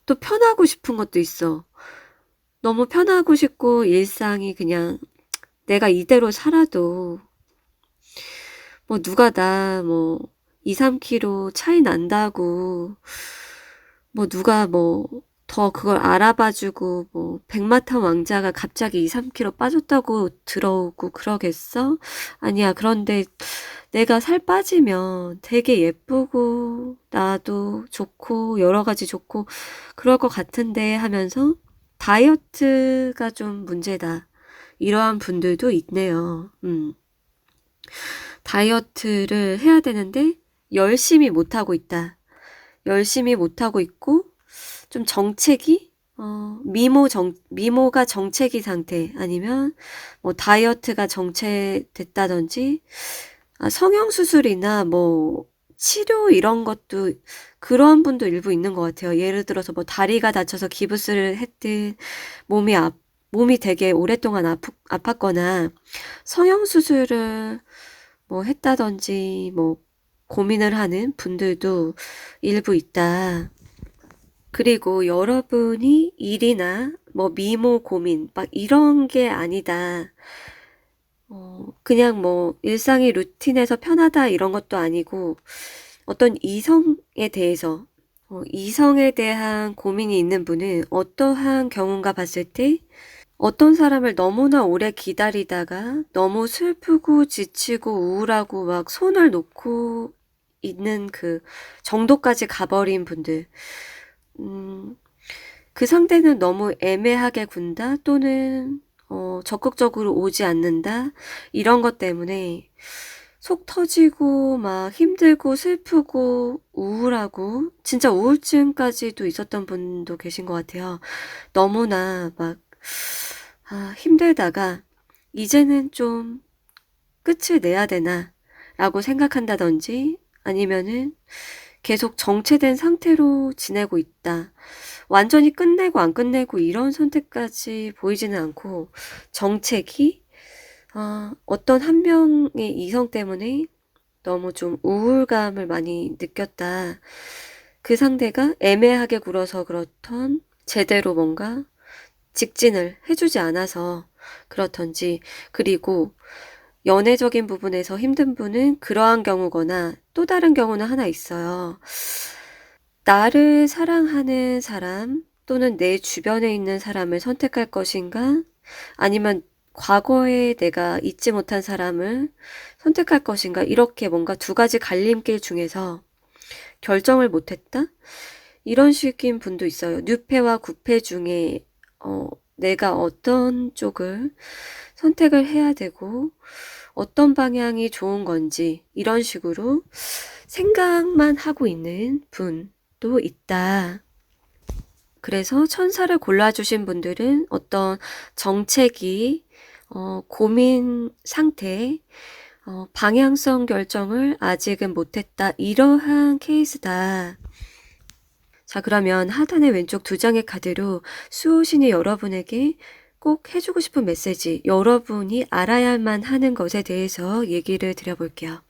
또 편하고 싶은 것도 있어. 너무 편하고 싶고 일상이 그냥 내가 이대로 살아도 뭐 누가 나 뭐 2, 3kg 차이 난다고 뭐 누가 뭐 더 그걸 알아봐주고 뭐 백마탄 왕자가 갑자기 2, 3kg 빠졌다고 들어오고 그러겠어? 아니야. 그런데 내가 살 빠지면 되게 예쁘고 나도 좋고 여러 가지 좋고 그럴 것 같은데 하면서 다이어트가 좀 문제다. 이러한 분들도 있네요. 다이어트를 해야 되는데 열심히 못하고 있다. 열심히 못하고 있고 좀 정체기? 미모가 정체기 상태 아니면 뭐 다이어트가 정체됐다든지 성형수술이나 뭐 치료 이런 것도 그런 분도 일부 있는 것 같아요. 예를 들어서 뭐 다리가 다쳐서 기부스를 했든 몸이 몸이 되게 오랫동안 아팠거나 성형수술을 뭐 했다든지 뭐 고민을 하는 분들도 일부 있다. 그리고 여러분이 일이나 뭐 미모 고민 막 이런 게 아니다. 그냥 뭐 일상이 루틴에서 편하다 이런 것도 아니고 어떤 이성에 대해서 이성에 대한 고민이 있는 분은 어떠한 경우인가 봤을 때 어떤 사람을 너무나 오래 기다리다가 너무 슬프고 지치고 우울하고 막 손을 놓고 있는 그 정도까지 가버린 분들. 음, 그 상대는 너무 애매하게 군다 또는 적극적으로 오지 않는다 이런 것 때문에 속 터지고 막 힘들고 슬프고 우울하고 진짜 우울증까지도 있었던 분도 계신 것 같아요. 너무나 막 힘들다가 이제는 좀 끝을 내야 되나 라고 생각한다든지 아니면은 계속 정체된 상태로 지내고 있다. 완전히 끝내고 안 끝내고 이런 선택까지 보이지는 않고 정체기? 어떤 한 명의 이성 때문에 너무 좀 우울감을 많이 느꼈다. 그 상대가 애매하게 굴어서 그렇던 제대로 뭔가 직진을 해주지 않아서 그렇던지 그리고 연애적인 부분에서 힘든 분은 그러한 경우거나 또 다른 경우는 하나 있어요. 나를 사랑하는 사람 또는 내 주변에 있는 사람을 선택할 것인가? 아니면 과거에 내가 잊지 못한 사람을 선택할 것인가? 이렇게 뭔가 두 가지 갈림길 중에서 결정을 못했다? 이런 식인 분도 있어요. 뉴페와 구페 중에 내가 어떤 쪽을 선택을 해야 되고 어떤 방향이 좋은 건지 이런 식으로 생각만 하고 있는 분도 있다. 그래서 천사를 골라주신 분들은 어떤 정책이 고민 상태, 방향성 결정을 아직은 못했다. 이러한 케이스다. 자, 그러면 하단의 왼쪽 두 장의 카드로 수호신이 여러분에게 꼭 해주고 싶은 메시지, 여러분이 알아야만 하는 것에 대해서 얘기를 드려볼게요.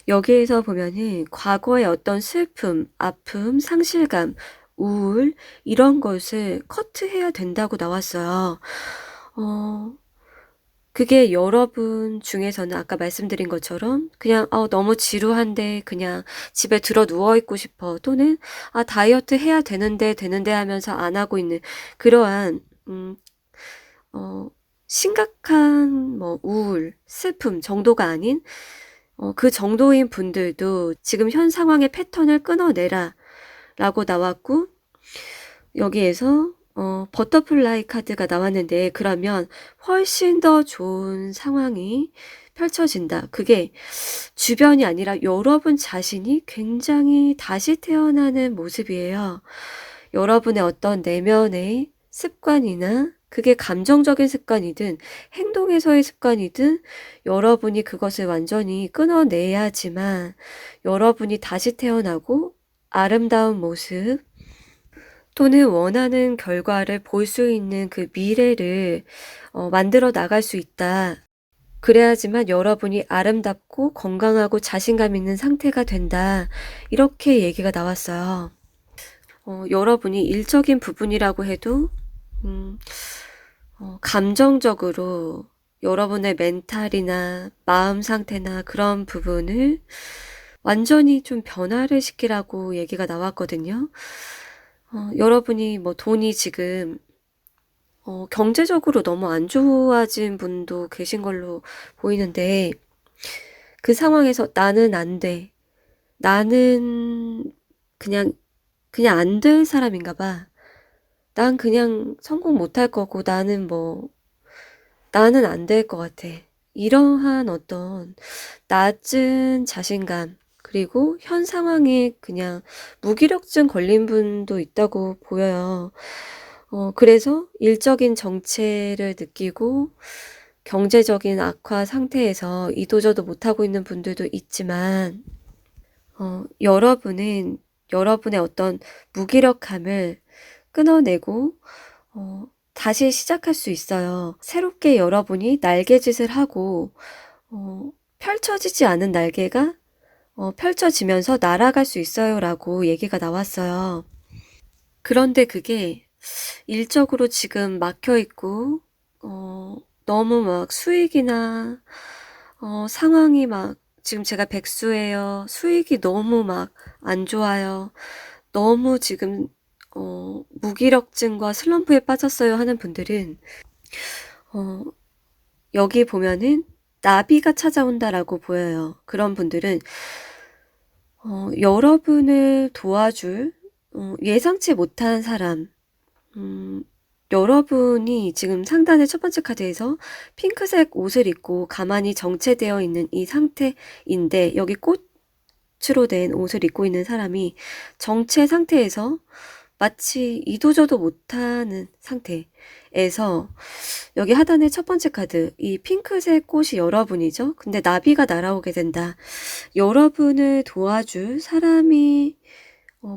여기에서 보면은 과거의 어떤 슬픔, 아픔, 상실감, 우울 이런 것을 커트해야 된다고 나왔어요. 그게 여러분 중에서는 아까 말씀드린 것처럼 그냥 너무 지루한데 그냥 집에 들어 누워있고 싶어, 또는 다이어트 해야 되는데 하면서 안 하고 있는 그러한 심각한 뭐 우울, 슬픔 정도가 아닌 그 정도인 분들도 지금 현 상황의 패턴을 끊어내라 라고 나왔고, 여기에서 버터플라이 카드가 나왔는데, 그러면 훨씬 더 좋은 상황이 펼쳐진다. 그게 주변이 아니라 여러분 자신이 굉장히 다시 태어나는 모습이에요. 여러분의 어떤 내면의 습관이나 그게 감정적인 습관이든 행동에서의 습관이든 여러분이 그것을 완전히 끊어내야지만 여러분이 다시 태어나고 아름다운 모습 또는 원하는 결과를 볼 수 있는 그 미래를 만들어 나갈 수 있다. 그래야지만 여러분이 아름답고 건강하고 자신감 있는 상태가 된다. 이렇게 얘기가 나왔어요. 여러분이 일적인 부분이라고 해도 감정적으로 여러분의 멘탈이나 마음 상태나 그런 부분을 완전히 좀 변화를 시키라고 얘기가 나왔거든요. 여러분이 뭐 돈이 지금 경제적으로 너무 안 좋아진 분도 계신 걸로 보이는데, 그 상황에서 나는 안 돼. 나는 그냥 안 될 사람인가 봐. 난 그냥 성공 못할 거고 나는 안 될 것 같아. 이러한 어떤 낮은 자신감, 그리고 현 상황에 그냥 무기력증 걸린 분도 있다고 보여요. 그래서 일적인 정체를 느끼고 경제적인 악화 상태에서 이도저도 못하고 있는 분들도 있지만, 여러분은 여러분의 어떤 무기력함을 끊어내고 다시 시작할 수 있어요. 새롭게 여러분이 날개짓을 하고 펼쳐지지 않은 날개가 펼쳐지면서 날아갈 수 있어요 라고 얘기가 나왔어요. 그런데 그게 일적으로 지금 막혀있고 너무 막 수익이나 상황이 막 지금 제가 백수예요. 수익이 너무 막 안 좋아요. 너무 지금 무기력증과 슬럼프에 빠졌어요 하는 분들은 여기 보면은 나비가 찾아온다라고 보여요. 그런 분들은 여러분을 도와줄 예상치 못한 사람, 여러분이 지금 상단의 첫 번째 카드에서 핑크색 옷을 입고 가만히 정체되어 있는 이 상태인데, 여기 꽃으로 된 옷을 입고 있는 사람이 정체 상태에서 마치 이도저도 못하는 상태에서, 여기 하단의 첫 번째 카드, 이 핑크색 꽃이 여러분이죠. 근데 나비가 날아오게 된다. 여러분을 도와줄 사람이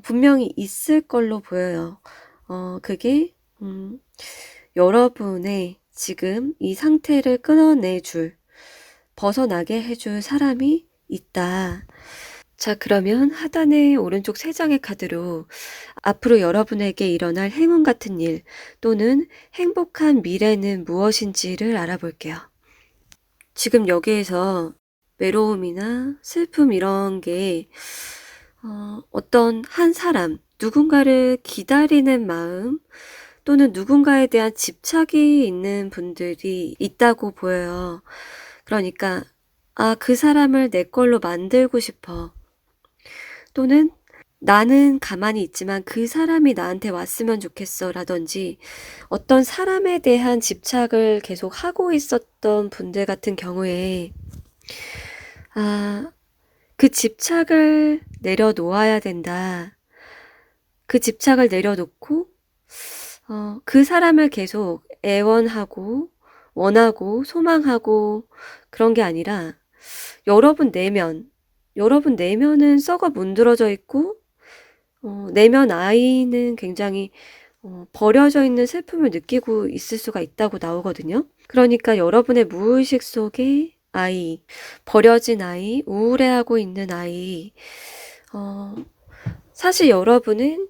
분명히 있을 걸로 보여요. 그게 여러분의 지금 이 상태를 끊어내줄, 벗어나게 해줄 사람이 있다. 자, 그러면 하단의 오른쪽 세 장의 카드로 앞으로 여러분에게 일어날 행운 같은 일 또는 행복한 미래는 무엇인지를 알아볼게요. 지금 여기에서 외로움이나 슬픔 이런 게 어떤 한 사람, 누군가를 기다리는 마음 또는 누군가에 대한 집착이 있는 분들이 있다고 보여요. 그러니까 그 사람을 내 걸로 만들고 싶어. 또는 나는 가만히 있지만 그 사람이 나한테 왔으면 좋겠어 라든지 어떤 사람에 대한 집착을 계속 하고 있었던 분들 같은 경우에 그 집착을 내려놓아야 된다. 그 집착을 내려놓고 그 사람을 계속 애원하고 원하고 소망하고 그런 게 아니라 여러분 내면은 썩어 문드러져 있고 내면 아이는 굉장히 버려져 있는 슬픔을 느끼고 있을 수가 있다고 나오거든요. 그러니까 여러분의 무의식 속에 아이, 버려진 아이, 우울해하고 있는 아이, 사실 여러분은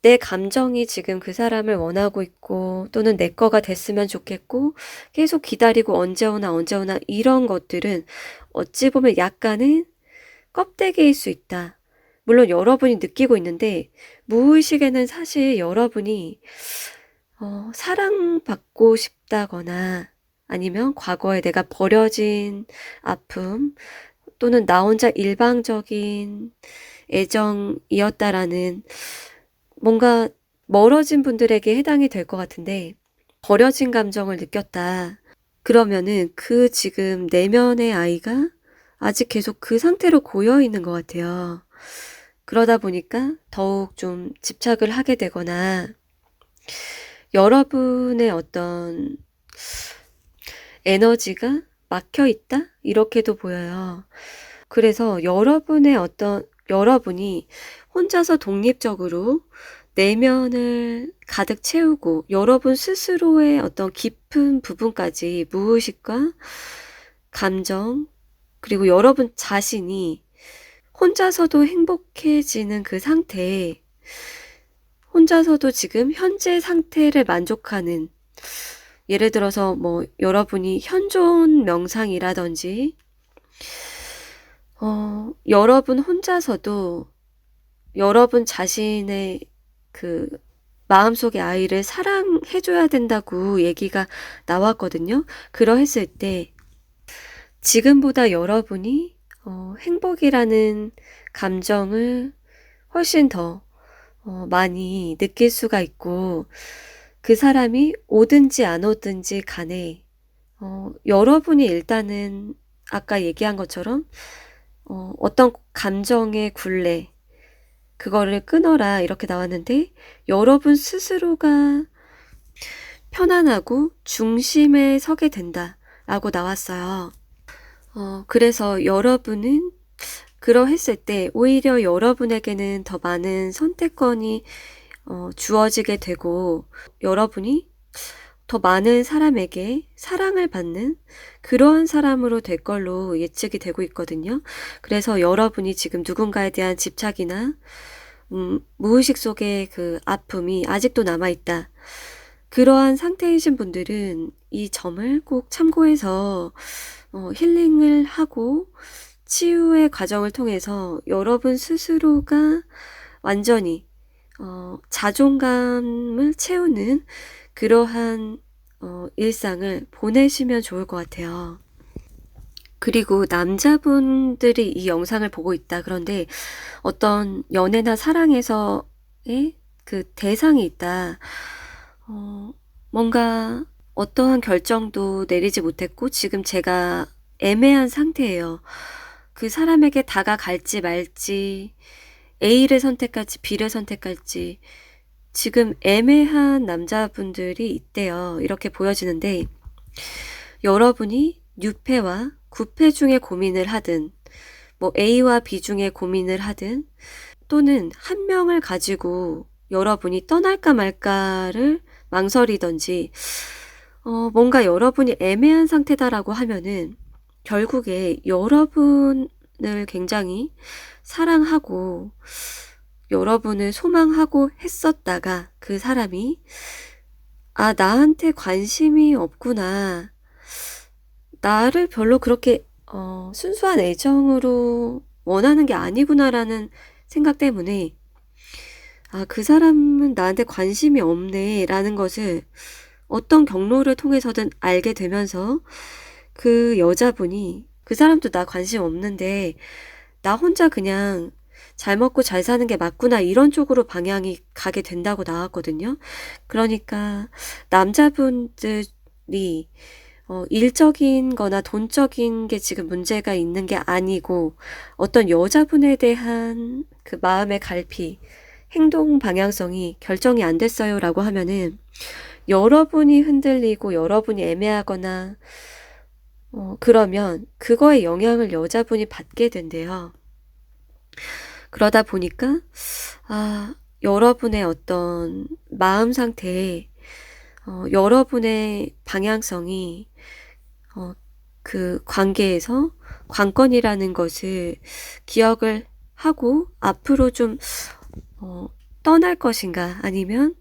내 감정이 지금 그 사람을 원하고 있고 또는 내 거가 됐으면 좋겠고 계속 기다리고 언제 오나 이런 것들은 어찌 보면 약간은 껍데기일 수 있다. 물론 여러분이 느끼고 있는데 무의식에는 사실 여러분이 사랑받고 싶다거나 아니면 과거에 내가 버려진 아픔 또는 나 혼자 일방적인 애정이었다라는 뭔가 멀어진 분들에게 해당이 될 것 같은데 버려진 감정을 느꼈다. 그러면은 그 지금 내면의 아이가 아직 계속 그 상태로 고여 있는 것 같아요. 그러다 보니까 더욱 좀 집착을 하게 되거나 여러분의 어떤 에너지가 막혀 있다? 이렇게도 보여요. 그래서 여러분이 혼자서 독립적으로 내면을 가득 채우고 여러분 스스로의 어떤 깊은 부분까지 무의식과 감정 그리고 여러분 자신이 혼자서도 행복해지는 그 상태, 혼자서도 지금 현재 상태를 만족하는 예를 들어서 뭐 여러분이 현존 명상이라든지 여러분 혼자서도 여러분 자신의 그 마음속의 아이를 사랑해줘야 된다고 얘기가 나왔거든요. 그러했을 때 지금보다 여러분이 행복이라는 감정을 훨씬 더 많이 느낄 수가 있고 그 사람이 오든지 안 오든지 간에 여러분이 일단은 아까 얘기한 것처럼 어떤 감정의 굴레 그거를 끊어라 이렇게 나왔는데 여러분 스스로가 편안하고 중심에 서게 된다라고 나왔어요. 그래서 여러분은 그러했을 때 오히려 여러분에게는 더 많은 선택권이 주어지게 되고 여러분이 더 많은 사람에게 사랑을 받는 그러한 사람으로 될 걸로 예측이 되고 있거든요. 그래서 여러분이 지금 누군가에 대한 집착이나 무의식 속의 그 아픔이 아직도 남아있다. 그러한 상태이신 분들은 이 점을 꼭 참고해서 힐링을 하고 치유의 과정을 통해서 여러분 스스로가 완전히 자존감을 채우는 그러한 일상을 보내시면 좋을 것 같아요. 그리고 남자분들이 이 영상을 보고 있다. 그런데 어떤 연애나 사랑에서의 그 대상이 있다. 뭔가 어떠한 결정도 내리지 못했고 지금 제가 애매한 상태예요. 그 사람에게 다가갈지 말지 A를 선택할지 B를 선택할지 지금 애매한 남자분들이 있대요. 이렇게 보여지는데 여러분이 뉴패와 구패 중에 고민을 하든 뭐 A와 B 중에 고민을 하든 또는 한 명을 가지고 여러분이 떠날까 말까를 망설이던지 뭔가 여러분이 애매한 상태다라고 하면은 결국에 여러분을 굉장히 사랑하고 여러분을 소망하고 했었다가 그 사람이 나한테 관심이 없구나. 나를 별로 그렇게 순수한 애정으로 원하는 게 아니구나라는 생각 때문에 아, 그 사람은 나한테 관심이 없네 라는 것을 어떤 경로를 통해서든 알게 되면서 그 여자분이 그 사람도 나 관심 없는데 나 혼자 그냥 잘 먹고 잘 사는 게 맞구나 이런 쪽으로 방향이 가게 된다고 나왔거든요. 그러니까 남자분들이 일적인 거나 돈적인 게 지금 문제가 있는 게 아니고 어떤 여자분에 대한 그 마음의 갈피, 행동 방향성이 결정이 안 됐어요 라고 하면은 여러분이 흔들리고 여러분이 애매하거나 그러면 그거의 영향을 여자분이 받게 된대요. 그러다 보니까 여러분의 어떤 마음 상태에 여러분의 방향성이 그 관계에서 관건이라는 것을 기억을 하고 앞으로 좀 떠날 것인가 아니면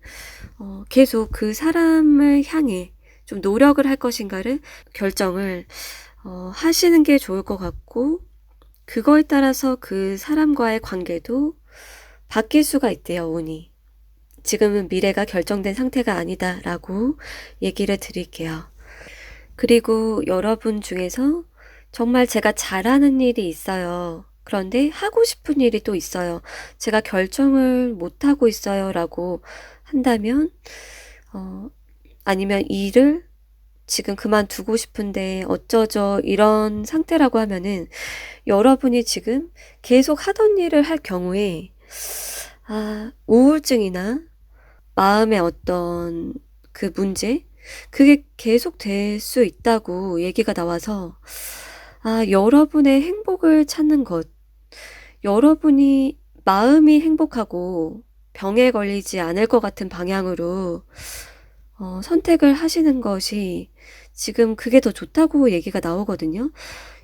계속 그 사람을 향해 좀 노력을 할 것인가를 결정을 하시는 게 좋을 것 같고 그거에 따라서 그 사람과의 관계도 바뀔 수가 있대요, 운이. 지금은 미래가 결정된 상태가 아니다라고 얘기를 드릴게요. 그리고 여러분 중에서 정말 제가 잘하는 일이 있어요. 그런데 하고 싶은 일이 또 있어요. 제가 결정을 못하고 있어요. 라고 한다면, 아니면 일을 지금 그만두고 싶은데 어쩌죠 이런 상태라고 하면은 여러분이 지금 계속 하던 일을 할 경우에 우울증이나 마음의 어떤 그 문제 그게 계속 될 수 있다고 얘기가 나와서 여러분의 행복을 찾는 것 여러분이 마음이 행복하고 병에 걸리지 않을 것 같은 방향으로 선택을 하시는 것이 지금 그게 더 좋다고 얘기가 나오거든요.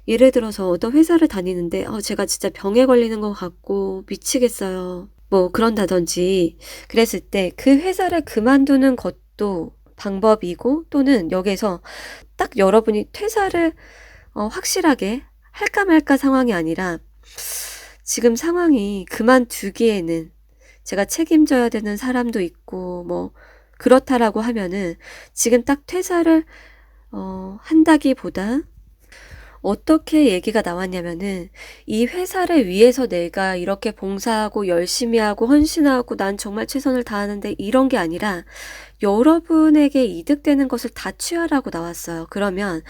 예를 들어서 어떤 회사를 다니는데 제가 진짜 병에 걸리는 것 같고 미치겠어요. 뭐 그런다든지 그랬을 때 그 회사를 그만두는 것도 방법이고 또는 여기서 딱 여러분이 퇴사를 확실하게 할까 말까 상황이 아니라 지금 상황이 그만두기에는 제가 책임져야 되는 사람도 있고 뭐 그렇다라고 하면은 지금 딱 퇴사를 한다기보다 어떻게 얘기가 나왔냐면은 이 회사를 위해서 내가 이렇게 봉사하고 열심히 하고 헌신하고 난 정말 최선을 다하는데 이런 게 아니라 여러분에게 이득되는 것을 다 취하라고 나왔어요. 그러면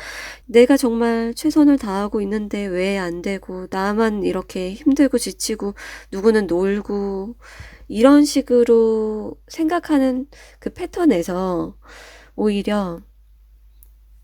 내가 정말 최선을 다하고 있는데 왜 안 되고 나만 이렇게 힘들고 지치고 누구는 놀고 이런 식으로 생각하는 그 패턴에서 오히려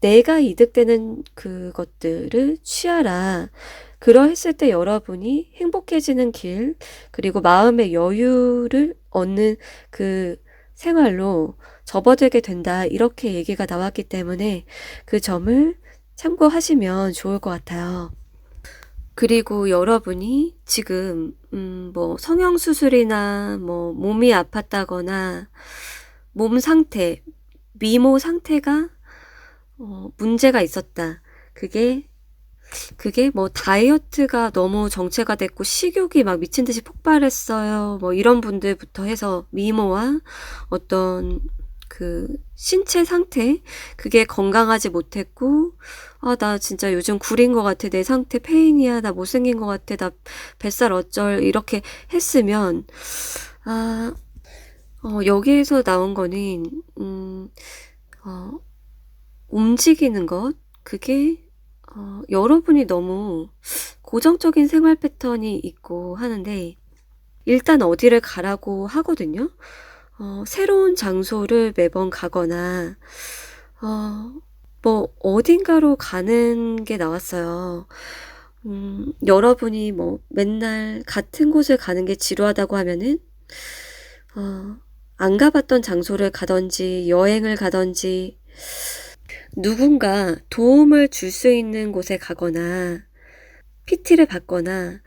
내가 이득되는 그것들을 취하라. 그러했을 때 여러분이 행복해지는 길, 그리고 마음의 여유를 얻는 그 생활로 접어들게 된다. 이렇게 얘기가 나왔기 때문에 그 점을 참고하시면 좋을 것 같아요. 그리고 여러분이 지금, 뭐, 성형수술이나 뭐, 몸이 아팠다거나, 몸 상태, 미모 상태가 문제가 있었다. 그게 뭐 다이어트가 너무 정체가 됐고 식욕이 막 미친 듯이 폭발했어요. 뭐 이런 분들부터 해서 미모와 어떤 그 신체 상태 그게 건강하지 못했고 나 진짜 요즘 구린 것 같아. 내 상태 페인이야. 나 못생긴 것 같아. 나 뱃살 어쩔 이렇게 했으면 여기에서 나온 거는 움직이는 것, 그게, 여러분이 너무 고정적인 생활 패턴이 있고 하는데, 일단 어디를 가라고 하거든요. 새로운 장소를 매번 가거나, 뭐, 어딘가로 가는 게 나왔어요. 여러분이 뭐, 맨날 같은 곳을 가는 게 지루하다고 하면은, 안 가봤던 장소를 가든지, 여행을 가든지, 누군가 도움을 줄 수 있는 곳에 가거나 PT를 받거나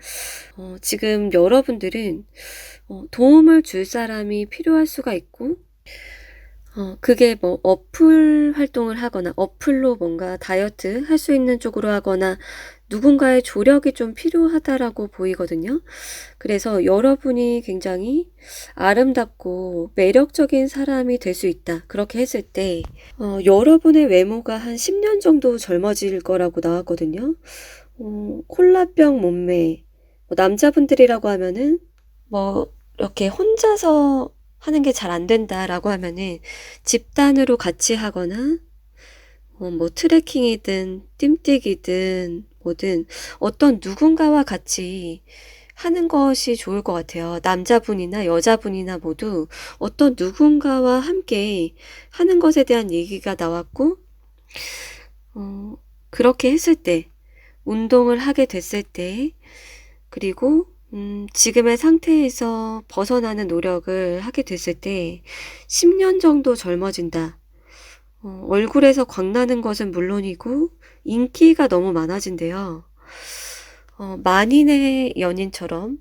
지금 여러분들은 도움을 줄 사람이 필요할 수가 있고 그게 뭐 어플 활동을 하거나 어플로 뭔가 다이어트 할 수 있는 쪽으로 하거나 누군가의 조력이 좀 필요하다라고 보이거든요. 그래서 여러분이 굉장히 아름답고 매력적인 사람이 될 수 있다. 그렇게 했을 때, 여러분의 외모가 한 10년 정도 젊어질 거라고 나왔거든요. 콜라병 몸매. 뭐 남자분들이라고 하면은, 뭐, 이렇게 혼자서 하는 게 잘 안 된다라고 하면은, 집단으로 같이 하거나, 뭐 트레킹이든, 뜀뛰기든, 뭐든, 어떤 누군가와 같이 하는 것이 좋을 것 같아요. 남자분이나 여자분이나 모두 어떤 누군가와 함께 하는 것에 대한 얘기가 나왔고, 그렇게 했을 때, 운동을 하게 됐을 때, 그리고 지금의 상태에서 벗어나는 노력을 하게 됐을 때 10년 정도 젊어진다. 얼굴에서 광나는 것은 물론이고 인기가 너무 많아진대요. 만인의 연인처럼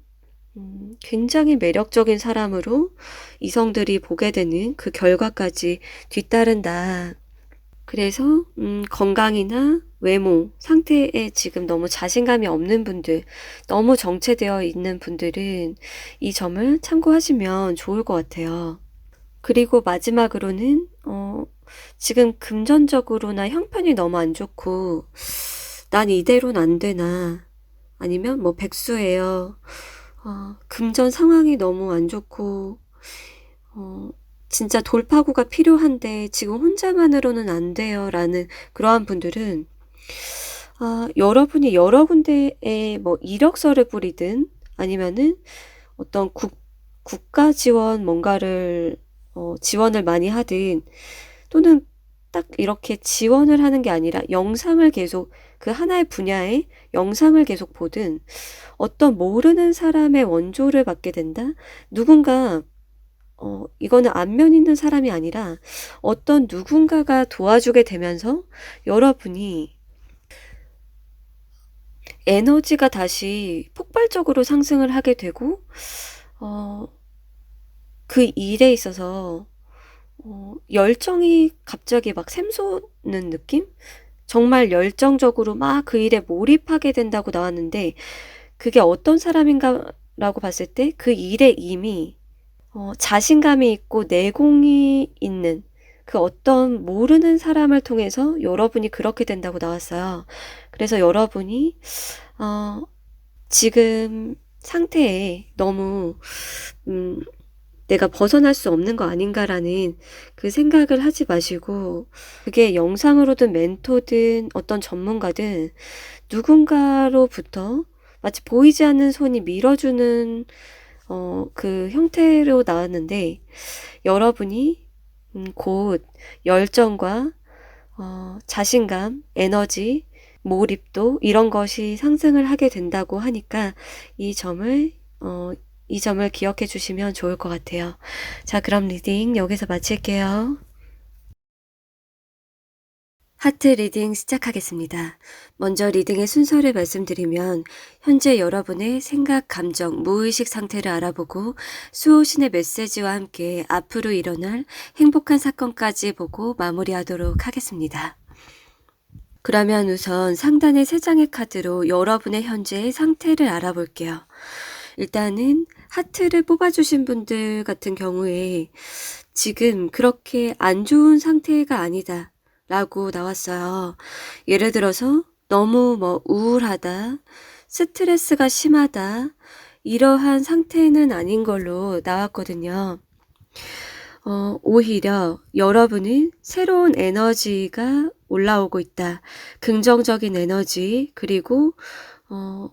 굉장히 매력적인 사람으로 이성들이 보게 되는 그 결과까지 뒤따른다. 그래서 건강이나 외모, 상태에 지금 너무 자신감이 없는 분들, 너무 정체되어 있는 분들은 이 점을 참고하시면 좋을 것 같아요. 그리고 마지막으로는 지금 금전적으로나 형편이 너무 안 좋고 난 이대로는 안 되나 아니면 뭐 백수예요. 금전 상황이 너무 안 좋고 어, 진짜 돌파구가 필요한데 지금 혼자만으로는 안 돼요 라는 그러한 분들은 여러분이 여러 군데에 뭐 이력서를 뿌리든 아니면은 어떤 국가 지원 뭔가를 지원을 많이 하든 또는 딱 이렇게 지원을 하는 게 아니라 영상을 계속 그 하나의 분야의 영상을 계속 보든 어떤 모르는 사람의 원조를 받게 된다. 누군가 이거는 안면 있는 사람이 아니라 어떤 누군가가 도와주게 되면서 여러분이 에너지가 다시 폭발적으로 상승을 하게 되고, 그 일에 있어서, 열정이 갑자기 막 샘솟는 느낌? 정말 열정적으로 막 그 일에 몰입하게 된다고 나왔는데, 그게 어떤 사람인가라고 봤을 때 그 일에 이미 자신감이 있고 내공이 있는 그 어떤 모르는 사람을 통해서 여러분이 그렇게 된다고 나왔어요. 그래서 여러분이 지금 상태에 너무 음, 내가 벗어날 수 없는 거 아닌가라는 그 생각을 하지 마시고 그게 영상으로든 멘토든 어떤 전문가든 누군가로부터 마치 보이지 않는 손이 밀어주는 그 형태로 나왔는데 여러분이 곧 열정과 자신감, 에너지, 몰입도 이런 것이 상승을 하게 된다고 하니까 이 점을 이 점을 기억해 주시면 좋을 것 같아요. 자, 그럼 리딩 여기서 마칠게요. 하트 리딩 시작하겠습니다. 먼저 리딩의 순서를 말씀드리면 현재 여러분의 생각, 감정, 무의식 상태를 알아보고 수호신의 메시지와 함께 앞으로 일어날 행복한 사건까지 보고 마무리하도록 하겠습니다. 그러면 우선 상단의 3장의 카드로 여러분의 현재의 상태를 알아볼게요. 일단은 하트를 뽑아주신 분들 같은 경우에 지금 그렇게 안 좋은 상태가 아니다 라고 나왔어요. 예를 들어서 너무 뭐 우울하다, 스트레스가 심하다, 이러한 상태는 아닌 걸로 나왔거든요. 오히려 여러분은 새로운 에너지가 올라오고 있다. 긍정적인 에너지, 그리고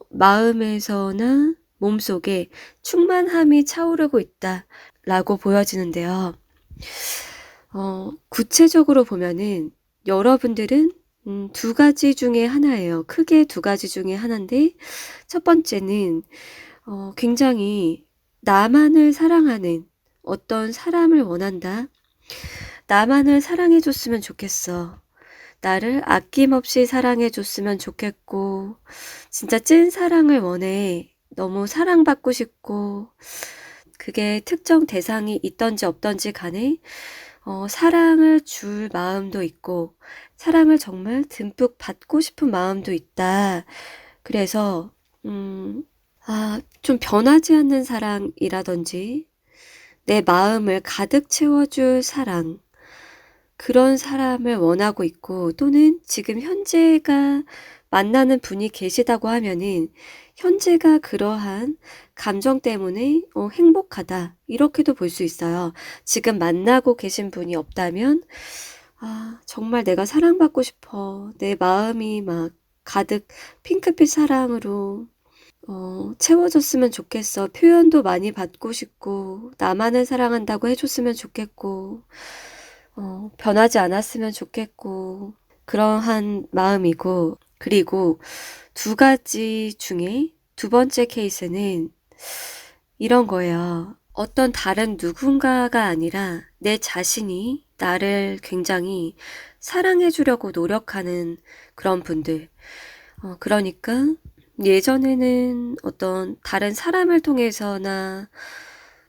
마음에서나 몸속에 충만함이 차오르고 있다. 라고 보여지는데요. 구체적으로 보면은 여러분들은 두 가지 중에 하나예요. 크게 두 가지 중에 하나인데, 첫 번째는 굉장히 나만을 사랑하는 어떤 사람을 원한다. 나만을 사랑해줬으면 좋겠어. 나를 아낌없이 사랑해줬으면 좋겠고, 진짜 찐 사랑을 원해. 너무 사랑받고 싶고, 그게 특정 대상이 있던지 없던지 간에, 사랑을 줄 마음도 있고 사랑을 정말 듬뿍 받고 싶은 마음도 있다. 그래서 좀 변하지 않는 사랑이라든지 내 마음을 가득 채워줄 사랑, 그런 사람을 원하고 있고, 또는 지금 현재가 만나는 분이 계시다고 하면은 현재가 그러한 감정 때문에 행복하다, 이렇게도 볼 수 있어요. 지금 만나고 계신 분이 없다면 정말 내가 사랑받고 싶어, 내 마음이 막 가득 핑크빛 사랑으로 채워줬으면 좋겠어. 표현도 많이 받고 싶고, 나만을 사랑한다고 해줬으면 좋겠고, 변하지 않았으면 좋겠고, 그러한 마음이고, 그리고 두 가지 중에 두 번째 케이스는 이런 거예요. 어떤 다른 누군가가 아니라 내 자신이 나를 굉장히 사랑해주려고 노력하는 그런 분들. 그러니까 예전에는 어떤 다른 사람을 통해서나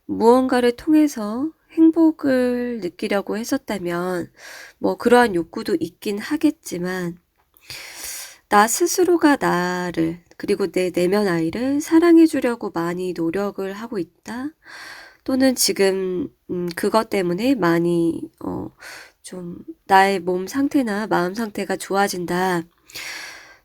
무언가를 통해서 행복을 느끼려고 했었다면 뭐 그러한 욕구도 있긴 하겠지만 나 스스로가 나를 그리고 내 내면 아이를 사랑해 주려고 많이 노력을 하고 있다. 또는 지금 그것 때문에 많이 좀 나의 몸 상태나 마음 상태가 좋아진다.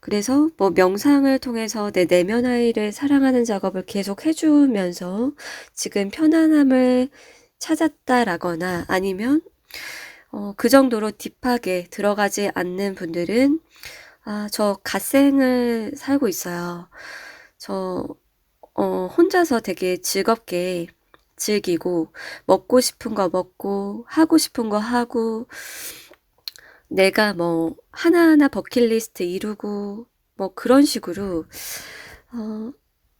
그래서 뭐 명상을 통해서 내 내면 아이를 사랑하는 작업을 계속 해주면서 지금 편안함을 찾았다라거나 아니면 그 정도로 딥하게 들어가지 않는 분들은 저 갓생을 살고 있어요. 저 혼자서 되게 즐겁게 즐기고 먹고 싶은 거 먹고 하고 싶은 거 하고 내가 뭐 하나하나 버킷리스트 이루고 뭐 그런 식으로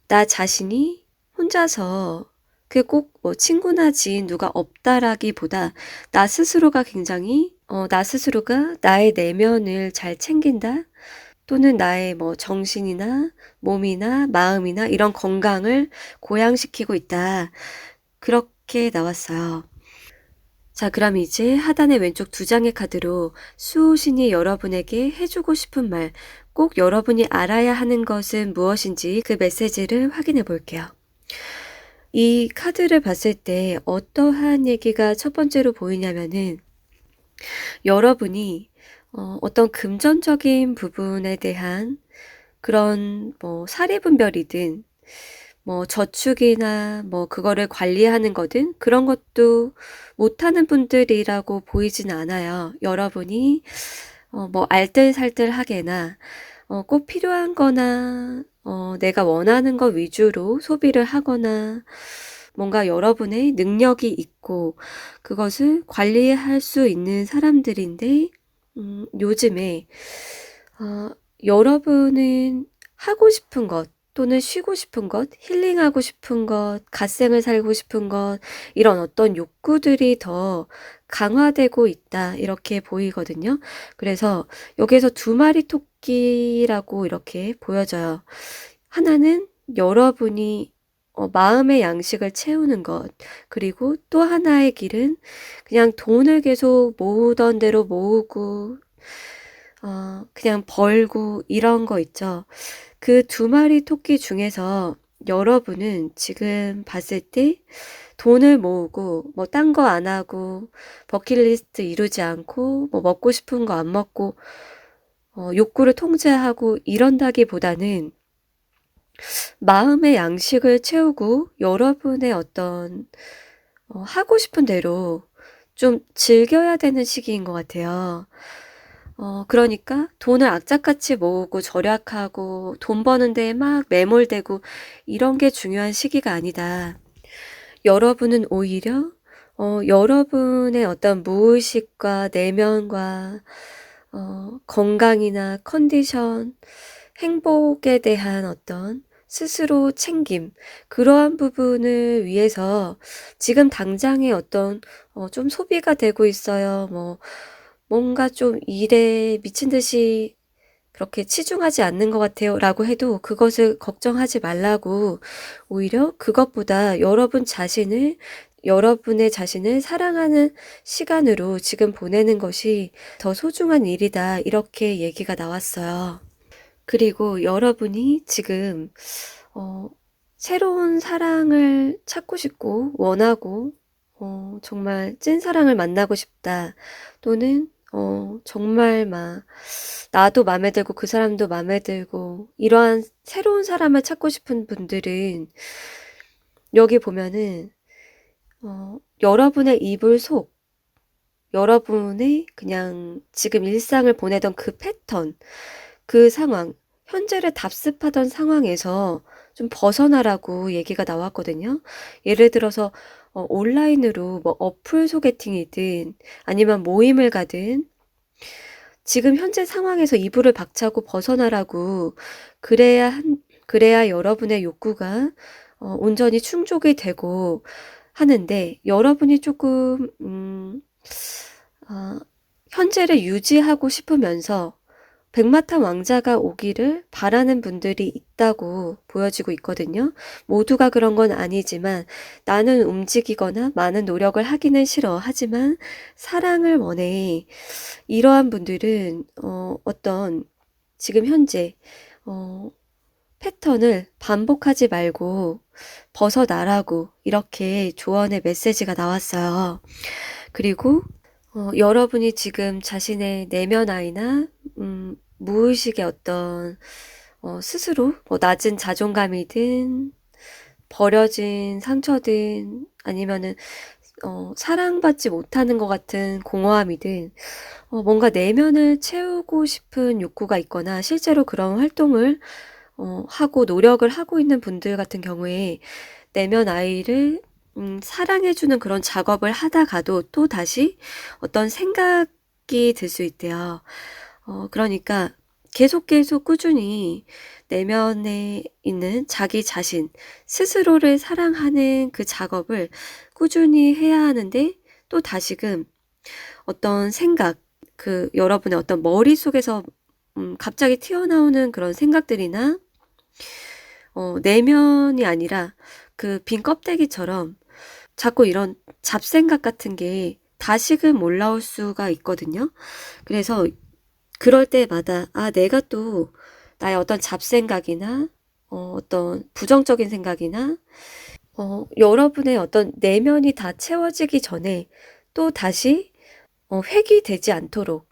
나 자신이 혼자서 그게 꼭 뭐 친구나 지인 누가 없다라기보다 나 스스로가 굉장히 나 스스로가 나의 내면을 잘 챙긴다. 또는 나의 뭐 정신이나 몸이나 마음이나 이런 건강을 고양시키고 있다. 그렇게 나왔어요. 자, 그럼 이제 하단의 왼쪽 두 장의 카드로 수호신이 여러분에게 해주고 싶은 말, 꼭 여러분이 알아야 하는 것은 무엇인지 그 메시지를 확인해 볼게요. 이 카드를 봤을 때 어떠한 얘기가 첫 번째로 보이냐면은 여러분이 어떤 금전적인 부분에 대한 그런 뭐 사리분별이든 뭐 저축이나 뭐 그거를 관리하는 거든 그런 것도 못하는 분들이라고 보이진 않아요. 여러분이 뭐 알뜰살뜰하게나 꼭 필요한 거나 내가 원하는 거 위주로 소비를 하거나 뭔가 여러분의 능력이 있고 그것을 관리할 수 있는 사람들인데 요즘에 여러분은 하고 싶은 것 또는 쉬고 싶은 것, 힐링하고 싶은 것, 갓생을 살고 싶은 것, 이런 어떤 욕구들이 더 강화되고 있다, 이렇게 보이거든요. 그래서 여기에서 두 마리 토끼라고 이렇게 보여져요. 하나는 여러분이 마음의 양식을 채우는 것, 그리고 또 하나의 길은 그냥 돈을 계속 모으던 대로 모으고, 그냥 벌고 이런 거 있죠. 그 두 마리 토끼 중에서 여러분은 지금 봤을 때 돈을 모으고 뭐 딴 거 안 하고 버킷리스트 이루지 않고 뭐 먹고 싶은 거 안 먹고 욕구를 통제하고 이런다기보다는 마음의 양식을 채우고 여러분의 어떤 하고 싶은 대로 좀 즐겨야 되는 시기인 것 같아요. 그러니까 돈을 악착같이 모으고 절약하고 돈 버는 데에 막 매몰되고 이런 게 중요한 시기가 아니다. 여러분은 오히려 여러분의 어떤 무의식과 내면과 건강이나 컨디션, 행복에 대한 어떤 스스로 챙김, 그러한 부분을 위해서 지금 당장의 어떤 좀 소비가 되고 있어요. 뭐 뭔가 좀 일에 미친 듯이 그렇게 치중하지 않는 것 같아요 라고 해도 그것을 걱정하지 말라고, 오히려 그것보다 여러분 자신을 여러분의 자신을 사랑하는 시간으로 지금 보내는 것이 더 소중한 일이다. 이렇게 얘기가 나왔어요. 그리고 여러분이 지금 새로운 사랑을 찾고 싶고 원하고 정말 찐사랑을 만나고 싶다. 또는 정말 막 나도 마음에 들고 그 사람도 마음에 들고 이러한 새로운 사람을 찾고 싶은 분들은 여기 보면은 여러분의 이불 속, 여러분의 그냥 지금 일상을 보내던 그 패턴, 그 상황, 현재를 답습하던 상황에서 좀 벗어나라고 얘기가 나왔거든요. 예를 들어서 온라인으로 뭐 어플 소개팅이든 아니면 모임을 가든 지금 현재 상황에서 이불을 박차고 벗어나라고 그래야 여러분의 욕구가 온전히 충족이 되고 하는데 여러분이 조금 현재를 유지하고 싶으면서 백마탄 왕자가 오기를 바라는 분들이 있다고 보여지고 있거든요. 모두가 그런 건 아니지만 나는 움직이거나 많은 노력을 하기는 싫어. 하지만 사랑을 원해. 이러한 분들은 어떤 지금 현재 패턴을 반복하지 말고 벗어나라고 이렇게 조언의 메시지가 나왔어요. 그리고 여러분이 지금 자신의 내면 아이나 무의식의 어떤 스스로 뭐 낮은 자존감이든 버려진 상처든 아니면은 사랑받지 못하는 것 같은 공허함이든 뭔가 내면을 채우고 싶은 욕구가 있거나 실제로 그런 활동을 하고 노력을 하고 있는 분들 같은 경우에 내면 아이를 사랑해주는 그런 작업을 하다가도 또 다시 어떤 생각이 들 수 있대요. 그러니까 계속 꾸준히 내면에 있는 자기 자신, 스스로를 사랑하는 그 작업을 꾸준히 해야 하는데 또 다시금 어떤 생각, 여러분의 어떤 머릿속에서 갑자기 튀어나오는 그런 생각들이나 내면이 아니라 그 빈 껍데기처럼 자꾸 이런 잡생각 같은 게 다시금 올라올 수가 있거든요. 그래서 그럴 때마다 내가 또 나의 어떤 잡생각이나 어떤 부정적인 생각이나 여러분의 어떤 내면이 다 채워지기 전에 또 다시 회귀되지 않도록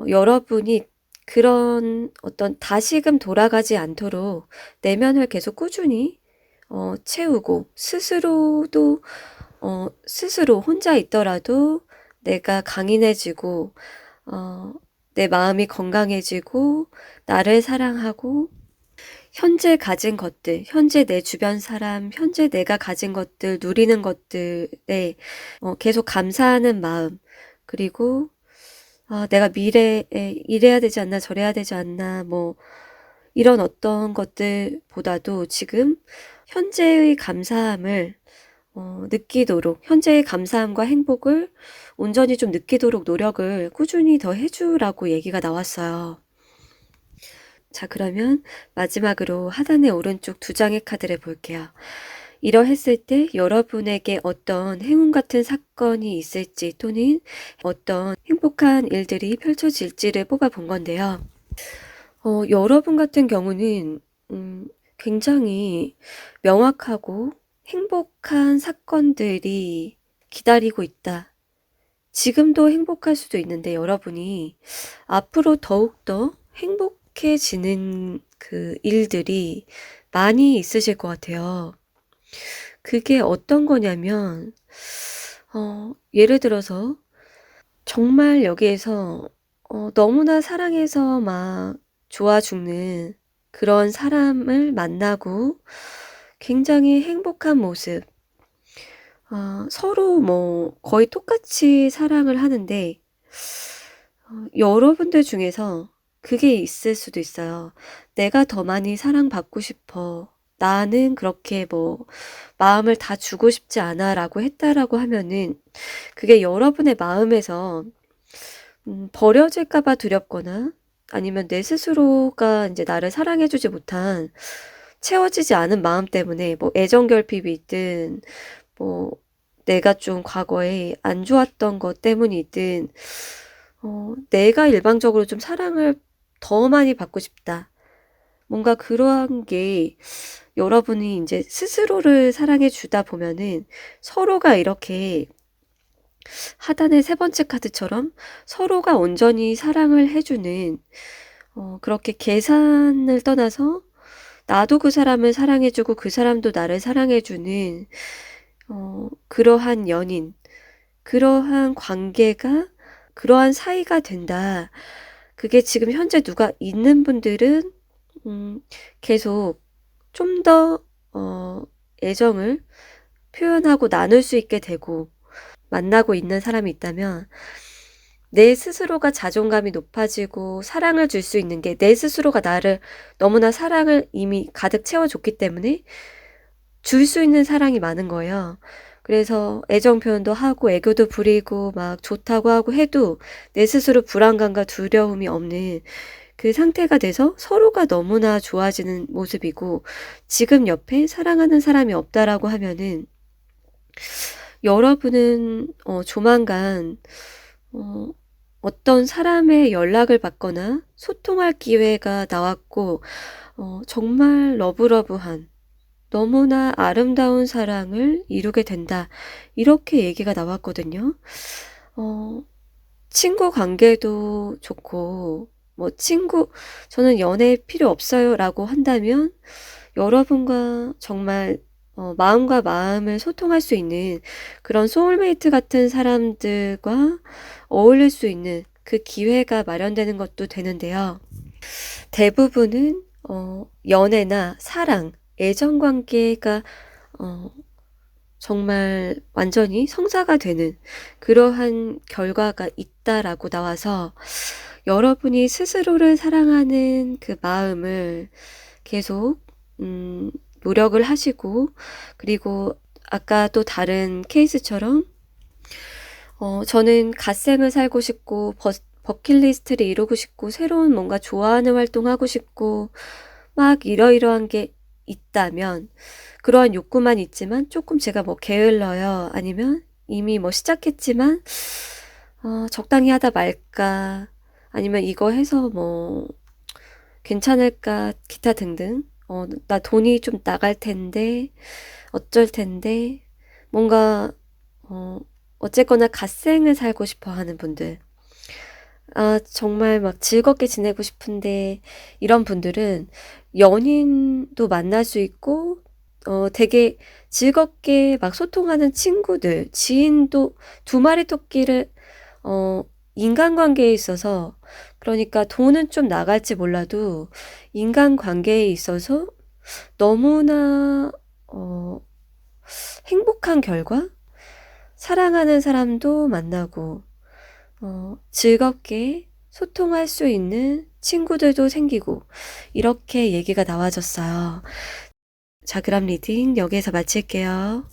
여러분이 그런 어떤 다시금 돌아가지 않도록 내면을 계속 꾸준히 채우고 스스로 혼자 있더라도 내가 강인해지고 내 마음이 건강해지고 나를 사랑하고 현재 가진 것들, 현재 내 주변 사람, 현재 내가 가진 것들, 누리는 것들에 계속 감사하는 마음, 그리고 내가 미래에 이래야 되지 않나, 저래야 되지 않나, 뭐 이런 어떤 것들보다도 지금 현재의 감사함을 느끼도록, 현재의 감사함과 행복을 온전히 좀 느끼도록 노력을 꾸준히 더 해주라고 얘기가 나왔어요. 자, 그러면 마지막으로 하단의 오른쪽 2장의 카드를 볼게요. 이러했을 때 여러분에게 어떤 행운 같은 사건이 있을지 또는 어떤 행복한 일들이 펼쳐질지를 뽑아본 건데요. 여러분 같은 경우는 굉장히 명확하고 행복한 사건들이 기다리고 있다. 지금도 행복할 수도 있는데 여러분이 앞으로 더욱더 행복해지는 그 일들이 많이 있으실 것 같아요. 그게 어떤 거냐면 예를 들어서 정말 여기에서 너무나 사랑해서 막 좋아 죽는 그런 사람을 만나고 굉장히 행복한 모습, 서로 뭐 거의 똑같이 사랑을 하는데 여러분들 중에서 그게 있을 수도 있어요. 내가 더 많이 사랑받고 싶어. 나는 그렇게 뭐 마음을 다 주고 싶지 않아 라고 했다라고 하면은 그게 여러분의 마음에서 버려질까 봐 두렵거나 아니면 내 스스로가 이제 나를 사랑해주지 못한 채워지지 않은 마음 때문에 뭐 애정 결핍이 있든 뭐 내가 좀 과거에 안 좋았던 것 때문이든, 내가 일방적으로 좀 사랑을 더 많이 받고 싶다. 뭔가 그러한 게 여러분이 이제 스스로를 사랑해 주다 보면은 서로가 이렇게 하단의 세 번째 카드처럼 서로가 온전히 사랑을 해주는, 그렇게 계산을 떠나서 나도 그 사람을 사랑해주고 그 사람도 나를 사랑해주는, 그러한 연인, 그러한 관계가, 그러한 사이가 된다. 그게 지금 현재 누가 있는 분들은, 계속 좀 더, 애정을 표현하고 나눌 수 있게 되고, 만나고 있는 사람이 있다면, 내 스스로가 자존감이 높아지고 사랑을 줄 수 있는 게 내 스스로가 나를 너무나 사랑을 이미 가득 채워줬기 때문에 줄 수 있는 사랑이 많은 거예요. 그래서 애정 표현도 하고 애교도 부리고 막 좋다고 하고 해도 내 스스로 불안감과 두려움이 없는 그 상태가 돼서 서로가 너무나 좋아지는 모습이고, 지금 옆에 사랑하는 사람이 없다라고 하면은 여러분은 조만간 어, 어떤 사람의 연락을 받거나 소통할 기회가 나왔고, 정말 러브러브한, 너무나 아름다운 사랑을 이루게 된다. 이렇게 얘기가 나왔거든요. 어, 친구 관계도 좋고, 뭐, 저는 연애 필요 없어요 라고 한다면, 여러분과 정말 마음과 마음을 소통할 수 있는 그런 소울메이트 같은 사람들과 어울릴 수 있는 그 기회가 마련되는 것도 되는데요. 대부분은 연애나 사랑, 애정 관계가 정말 완전히 성사가 되는 그러한 결과가 있다라고 나와서, 여러분이 스스로를 사랑하는 그 마음을 계속 노력을 하시고, 그리고 아까 또 다른 케이스처럼 저는 갓생을 살고 싶고 버킷리스트를 이루고 싶고 새로운 뭔가 좋아하는 활동하고 싶고 막 이러이러한 게 있다면, 그러한 욕구만 있지만 조금 제가 뭐 게을러요, 아니면 이미 뭐 시작했지만 적당히 하다 말까, 아니면 이거 해서 뭐 괜찮을까, 기타 등등, 나 돈이 좀 나갈 텐데 어쩔 텐데, 뭔가 어쨌거나 갓생을 살고 싶어 하는 분들, 정말 막 즐겁게 지내고 싶은데, 이런 분들은 연인도 만날 수 있고, 되게 즐겁게 막 소통하는 친구들, 지인도 두 마리 토끼를, 인간관계에 있어서, 그러니까 돈은 좀 나갈지 몰라도 인간관계에 있어서 너무나, 행복한 결과? 사랑하는 사람도 만나고, 즐겁게 소통할 수 있는 친구들도 생기고, 이렇게 얘기가 나와졌어요. 자, 그럼 리딩 여기에서 마칠게요.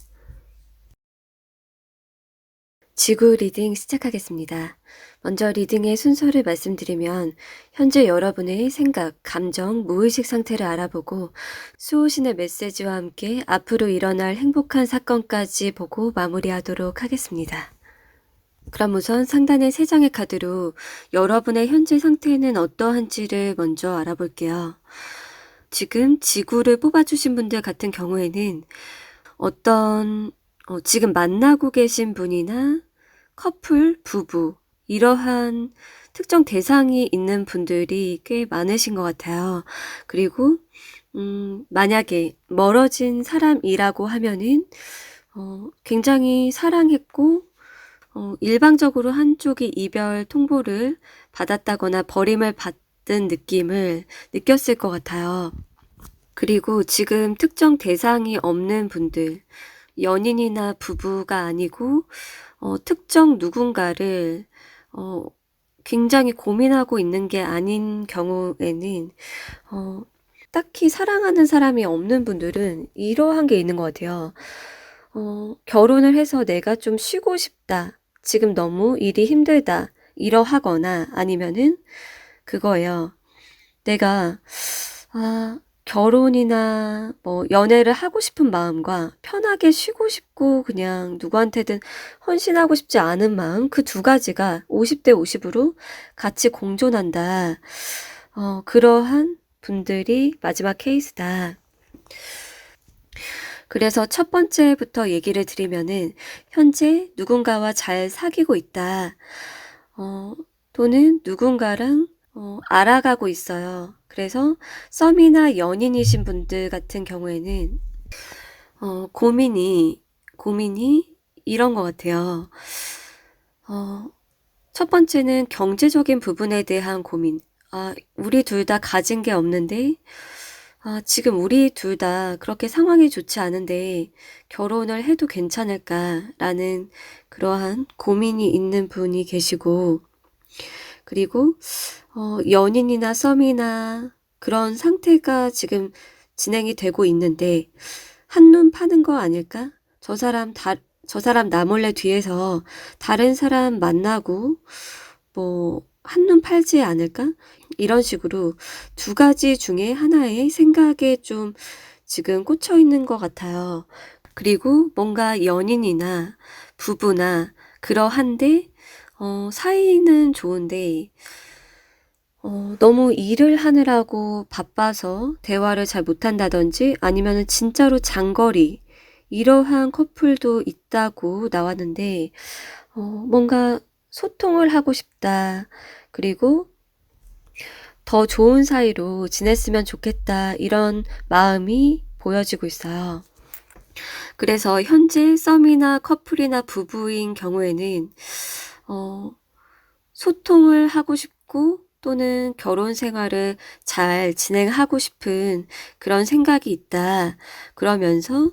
지구 리딩 시작하겠습니다. 먼저 리딩의 순서를 말씀드리면, 현재 여러분의 생각, 감정, 무의식 상태를 알아보고 수호신의 메시지와 함께 앞으로 일어날 행복한 사건까지 보고 마무리하도록 하겠습니다. 그럼 우선 상단의 3장의 카드로 여러분의 현재 상태는 어떠한지를 먼저 알아볼게요. 지금 지구를 뽑아주신 분들 같은 경우에는 어떤 지금 만나고 계신 분이나 커플, 부부, 이러한 특정 대상이 있는 분들이 꽤 많으신 것 같아요. 그리고 만약에 멀어진 사람이라고 하면은 굉장히 사랑했고, 일방적으로 한쪽이 이별 통보를 받았다거나 버림을 받은 느낌을 느꼈을 것 같아요. 그리고 지금 특정 대상이 없는 분들, 연인이나 부부가 아니고 특정 누군가를 굉장히 고민하고 있는 게 아닌 경우에는, 딱히 사랑하는 사람이 없는 분들은 이러한 게 있는 것 같아요. 결혼을 해서 내가 좀 쉬고 싶다, 지금 너무 일이 힘들다, 이러하거나, 아니면은 그거예요. 내가 결혼이나 뭐 연애를 하고 싶은 마음과 편하게 쉬고 싶고 그냥 누구한테든 헌신하고 싶지 않은 마음, 그 두 가지가 50대 50으로 같이 공존한다. 그러한 분들이 마지막 케이스다. 그래서 첫 번째부터 얘기를 드리면은 현재 누군가와 잘 사귀고 있다. 또는 누군가랑 알아가고 있어요. 그래서 썸이나 연인이신 분들 같은 경우에는 고민이 이런 것 같아요. 첫 번째는 경제적인 부분에 대한 고민. 우리 둘 다 가진 게 없는데, 지금 우리 둘 다 그렇게 상황이 좋지 않은데 결혼을 해도 괜찮을까라는 그러한 고민이 있는 분이 계시고, 그리고 연인이나 썸이나 그런 상태가 지금 진행이 되고 있는데 한눈 파는 거 아닐까? 저 사람 나 몰래 뒤에서 다른 사람 만나고 뭐 한눈 팔지 않을까? 이런 식으로 두 가지 중에 하나의 생각에 좀 지금 꽂혀 있는 것 같아요. 그리고 뭔가 연인이나 부부나 그러한데 사이는 좋은데 너무 일을 하느라고 바빠서 대화를 잘 못한다든지 아니면은 진짜로 장거리 이러한 커플도 있다고 나왔는데 뭔가 소통을 하고 싶다. 그리고 더 좋은 사이로 지냈으면 좋겠다. 이런 마음이 보여지고 있어요. 그래서 현재 썸이나 커플이나 부부인 경우에는 소통을 하고 싶고 또는 결혼 생활을 잘 진행하고 싶은 그런 생각이 있다. 그러면서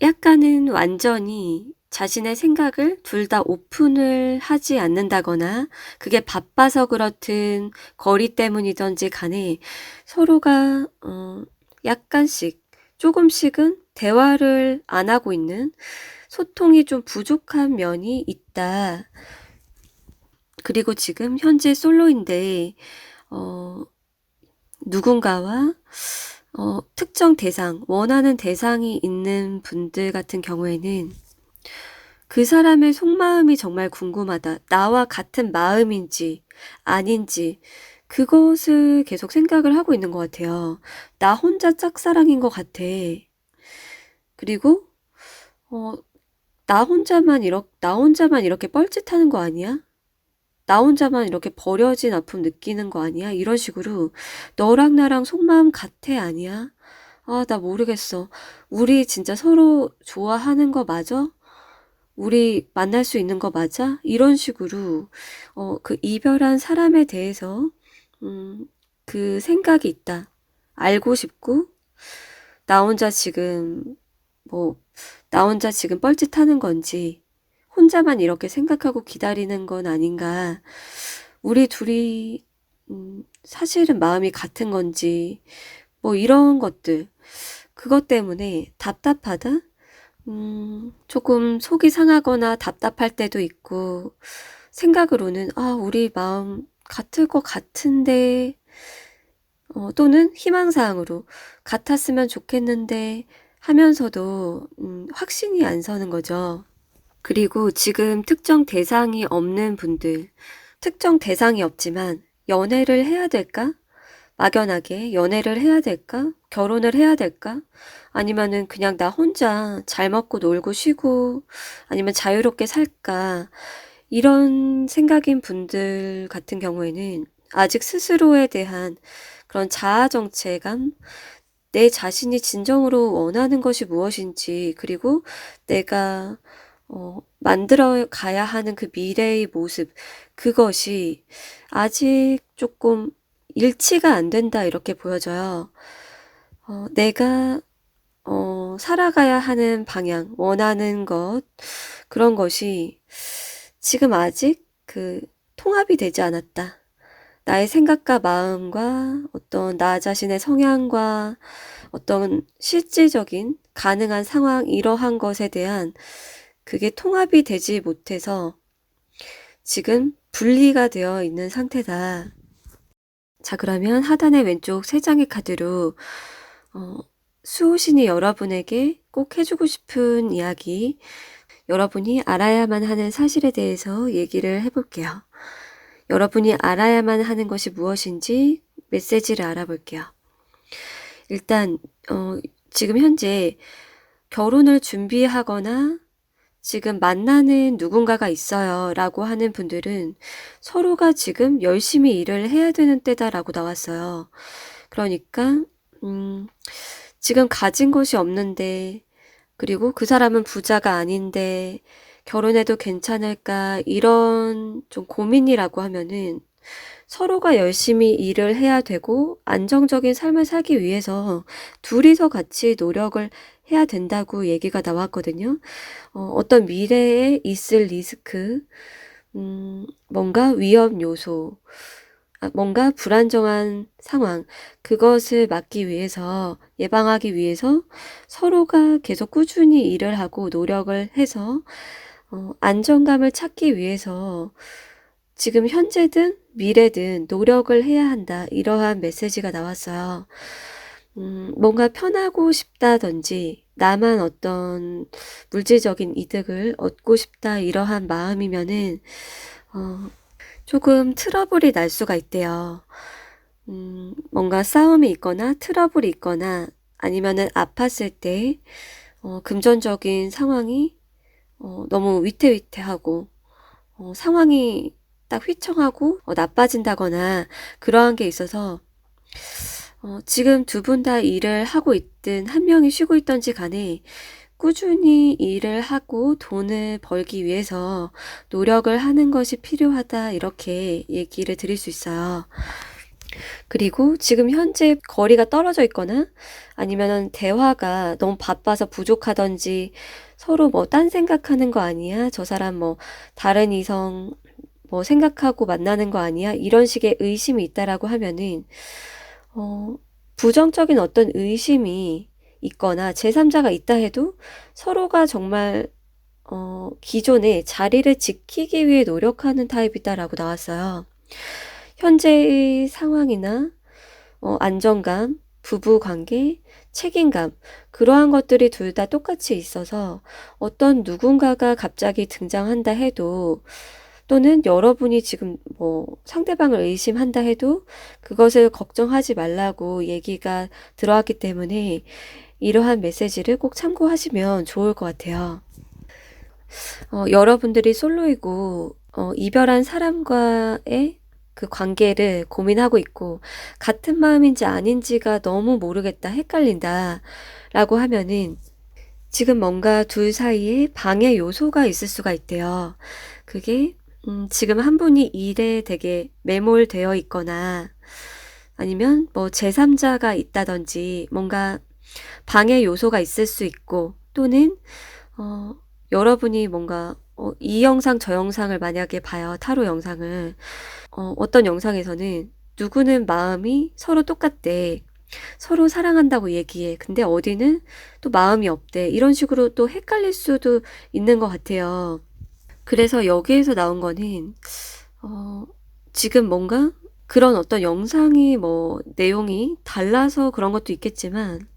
약간은 완전히 자신의 생각을 둘 다 오픈을 하지 않는다거나 그게 바빠서 그렇든 거리 때문이든지 간에 서로가 약간씩 조금씩은 대화를 안 하고 있는 소통이 좀 부족한 면이 있다. 그리고 지금 현재 솔로인데 누군가와 특정 대상, 원하는 대상이 있는 분들 같은 경우에는 그 사람의 속마음이 정말 궁금하다. 나와 같은 마음인지 아닌지 그것을 계속 생각을 하고 있는 것 같아요. 나 혼자 짝사랑인 것 같아. 그리고 나 혼자만 이렇게 뻘짓하는 거 아니야? 나 혼자만 이렇게 버려진 아픔 느끼는 거 아니야? 이런 식으로 너랑 나랑 속마음 같아 아니야? 나 모르겠어. 우리 진짜 서로 좋아하는 거 맞아? 우리 만날 수 있는 거 맞아? 이런 식으로 그 이별한 사람에 대해서 그 생각이 있다. 알고 싶고 나 혼자 지금 나 혼자 지금 뻘짓하는 건지 혼자만 이렇게 생각하고 기다리는 건 아닌가. 우리 둘이 사실은 마음이 같은 건지 뭐 이런 것들. 그것 때문에 답답하다? 조금 속이 상하거나 답답할 때도 있고 생각으로는 우리 마음 같을 것 같은데 또는 희망사항으로 같았으면 좋겠는데 하면서도 확신이 안 서는 거죠. 그리고 지금 특정 대상이 없는 분들, 특정 대상이 없지만 연애를 해야 될까? 막연하게 연애를 해야 될까? 결혼을 해야 될까? 아니면은 그냥 나 혼자 잘 먹고 놀고 쉬고 아니면 자유롭게 살까? 이런 생각인 분들 같은 경우에는 아직 스스로에 대한 그런 자아 정체감, 내 자신이 진정으로 원하는 것이 무엇인지, 그리고 내가 만들어 가야 하는 그 미래의 모습, 그것이 아직 조금 일치가 안 된다, 이렇게 보여져요. 내가 살아가야 하는 방향, 원하는 것, 그런 것이 지금 아직 그 통합이 되지 않았다. 나의 생각과 마음과 어떤 나 자신의 성향과 어떤 실질적인 가능한 상황, 이러한 것에 대한 그게 통합이 되지 못해서 지금 분리가 되어 있는 상태다. 자, 그러면 하단의 왼쪽 세 장의 카드로 수호신이 여러분에게 꼭 해주고 싶은 이야기, 여러분이 알아야만 하는 사실에 대해서 얘기를 해볼게요. 여러분이 알아야만 하는 것이 무엇인지 메시지를 알아볼게요. 일단 지금 현재 결혼을 준비하거나 지금 만나는 누군가가 있어요 라고 하는 분들은 서로가 지금 열심히 일을 해야 되는 때다라고 나왔어요. 그러니까 지금 가진 것이 없는데, 그리고 그 사람은 부자가 아닌데 결혼해도 괜찮을까, 이런 좀 고민이라고 하면은 서로가 열심히 일을 해야 되고 안정적인 삶을 살기 위해서 둘이서 같이 노력을 해야 된다고 얘기가 나왔거든요. 어떤 미래에 있을 리스크, 뭔가 위험 요소, 뭔가 불안정한 상황, 그것을 막기 위해서, 예방하기 위해서 서로가 계속 꾸준히 일을 하고 노력을 해서 안정감을 찾기 위해서 지금 현재든 미래든 노력을 해야 한다, 이러한 메시지가 나왔어요. 뭔가 편하고 싶다든지 나만 어떤 물질적인 이득을 얻고 싶다, 이러한 마음이면은 조금 트러블이 날 수가 있대요. 뭔가 싸움이 있거나 트러블이 있거나 아니면은 아팠을 때 금전적인 상황이 너무 위태위태하고 상황이 딱 휘청하고 나빠진다거나 그러한 게 있어서 지금 두 분 다 일을 하고 있든 한 명이 쉬고 있던지 간에 꾸준히 일을 하고 돈을 벌기 위해서 노력을 하는 것이 필요하다, 이렇게 얘기를 드릴 수 있어요. 그리고 지금 현재 거리가 떨어져 있거나 아니면은 대화가 너무 바빠서 부족하던지, 서로 뭐 딴 생각하는 거 아니야? 저 사람 뭐 다른 이성 뭐 생각하고 만나는 거 아니야? 이런 식의 의심이 있다라고 하면은 부정적인 어떤 의심이 있거나 제3자가 있다 해도 서로가 정말 기존의 자리를 지키기 위해 노력하는 타입이다라고 나왔어요. 현재의 상황이나 안정감, 부부관계, 책임감, 그러한 것들이 둘 다 똑같이 있어서 어떤 누군가가 갑자기 등장한다 해도, 또는 여러분이 지금 뭐 상대방을 의심한다 해도 그것을 걱정하지 말라고 얘기가 들어왔기 때문에 이러한 메시지를 꼭 참고하시면 좋을 것 같아요. 여러분들이 솔로이고 이별한 사람과의 그 관계를 고민하고 있고 같은 마음인지 아닌지가 너무 모르겠다, 헷갈린다 라고 하면은 지금 뭔가 둘 사이에 방해 요소가 있을 수가 있대요. 그게 지금 한 분이 일에 되게 매몰되어 있거나 아니면 뭐 제3자가 있다든지 뭔가 방해 요소가 있을 수 있고, 또는 여러분이 뭔가 이 영상 저 영상을 만약에 봐요, 타로 영상을. 어떤 영상에서는 누구는 마음이 서로 똑같대, 서로 사랑한다고 얘기해, 근데 어디는 또 마음이 없대, 이런 식으로 또 헷갈릴 수도 있는 것 같아요. 그래서 여기에서 나온 거는 지금 뭔가 그런 어떤 영상이 뭐 내용이 달라서 그런 것도 있겠지만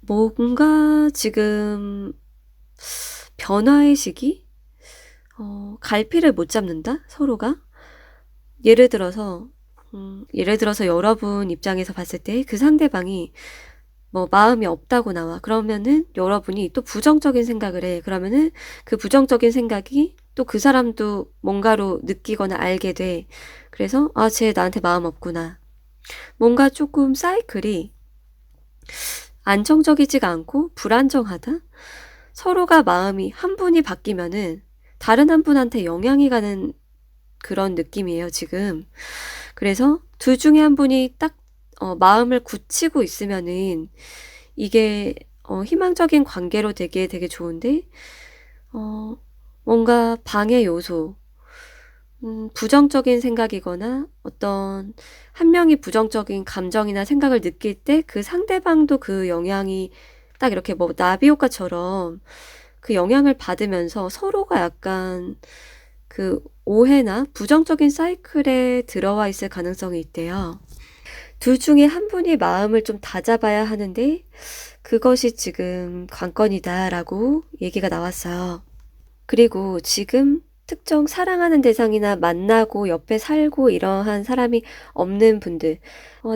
뭔가 지금 변화의 시기? 갈피를 못 잡는다? 서로가? 예를 들어서 여러분 입장에서 봤을 때 그 상대방이 뭐 마음이 없다고 나와. 그러면은 여러분이 또 부정적인 생각을 해. 그러면은 그 부정적인 생각이 또 그 사람도 뭔가로 느끼거나 알게 돼. 그래서 쟤 나한테 마음 없구나. 뭔가 조금 사이클이 안정적이지가 않고 불안정하다? 서로가 마음이 한 분이 바뀌면은 다른 한 분한테 영향이 가는 그런 느낌이에요, 지금. 그래서 둘 중에 한 분이 딱 마음을 굳히고 있으면은 이게 희망적인 관계로 되게 좋은데 뭔가 방해 요소, 부정적인 생각이거나 어떤 한 명이 부정적인 감정이나 생각을 느낄 때 그 상대방도 그 영향이 딱 이렇게 뭐 나비 효과처럼 그 영향을 받으면서 서로가 약간 그 오해나 부정적인 사이클에 들어와 있을 가능성이 있대요. 둘 중에 한 분이 마음을 좀 다잡아야 하는데 그것이 지금 관건이다라고 얘기가 나왔어요. 그리고 지금 특정 사랑하는 대상이나 만나고 옆에 살고 이러한 사람이 없는 분들,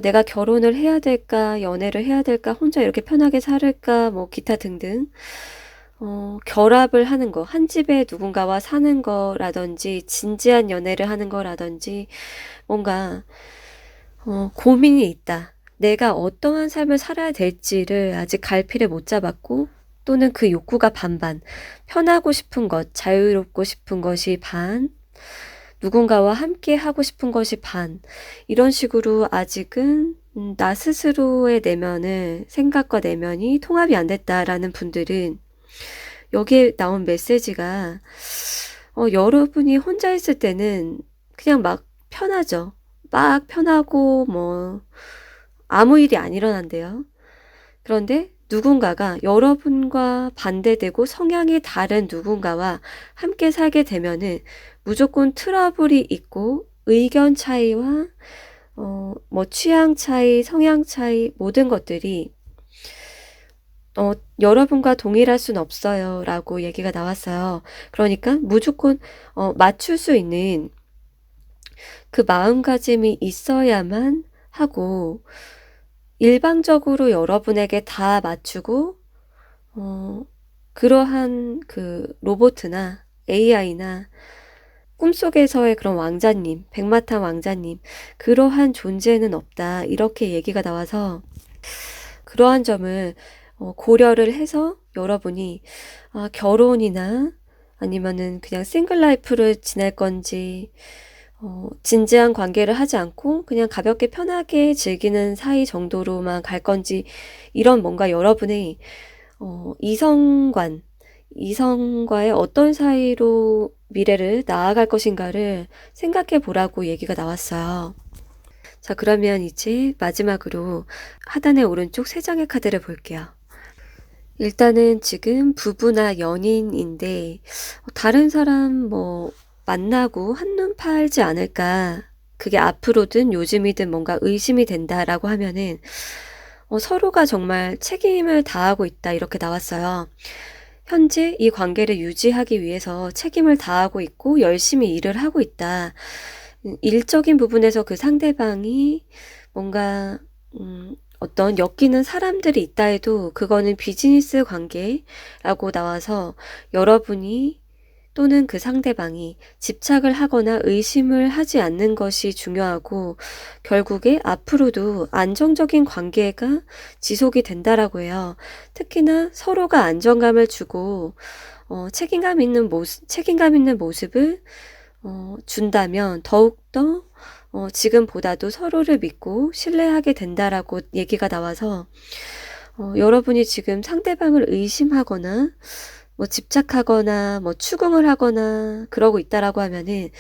내가 결혼을 해야 될까, 연애를 해야 될까, 혼자 이렇게 편하게 살을까, 뭐 기타 등등, 결합을 하는 거, 한 집에 누군가와 사는 거라든지, 진지한 연애를 하는 거라든지, 뭔가, 고민이 있다. 내가 어떠한 삶을 살아야 될지를 아직 갈피를 못 잡았고, 또는 그 욕구가 반반. 편하고 싶은 것, 자유롭고 싶은 것이 반, 누군가와 함께 하고 싶은 것이 반. 이런 식으로 아직은 나 스스로의 내면을, 생각과 내면이 통합이 안 됐다라는 분들은 여기에 나온 메시지가 여러분이 혼자 있을 때는 그냥 막 편하죠. 막 편하고 뭐 아무 일이 안 일어난대요. 그런데 누군가가 여러분과 반대되고 성향이 다른 누군가와 함께 살게 되면은 무조건 트러블이 있고 의견 차이와 뭐 취향 차이, 성향 차이 모든 것들이 여러분과 동일할 순 없어요 라고 얘기가 나왔어요. 그러니까 무조건 맞출 수 있는 그 마음가짐이 있어야만 하고 일방적으로 여러분에게 다 맞추고 그러한 그 로봇이나 AI나 꿈속에서의 그런 왕자님, 백마탄 왕자님 그러한 존재는 없다 이렇게 얘기가 나와서 그러한 점을 고려를 해서 여러분이 결혼이나 아니면은 그냥 싱글 라이프를 지낼 건지 진지한 관계를 하지 않고 그냥 가볍게 편하게 즐기는 사이 정도로만 갈 건지 이런 뭔가 여러분의 이성과의 어떤 사이로 미래를 나아갈 것인가를 생각해 보라고 얘기가 나왔어요. 자, 그러면 이제 마지막으로 하단의 오른쪽 3장의 카드를 볼게요. 일단은 지금 부부나 연인인데 다른 사람 뭐 만나고 한눈 팔지 않을까. 그게 앞으로든 요즘이든 뭔가 의심이 된다라고 하면은 서로가 정말 책임을 다하고 있다 이렇게 나왔어요. 현재 이 관계를 유지하기 위해서 책임을 다하고 있고 열심히 일을 하고 있다. 일적인 부분에서 그 상대방이 뭔가 어떤 엮이는 사람들이 있다 해도 그거는 비즈니스 관계라고 나와서 여러분이 또는 그 상대방이 집착을 하거나 의심을 하지 않는 것이 중요하고 결국에 앞으로도 안정적인 관계가 지속이 된다라고 해요. 특히나 서로가 안정감을 주고 책임감 있는 모습을 준다면 더욱더 지금보다도 서로를 믿고 신뢰하게 된다라고 얘기가 나와서 여러분이 지금 상대방을 의심하거나 뭐 집착하거나 뭐 추궁을 하거나 그러고 있다라고 하면은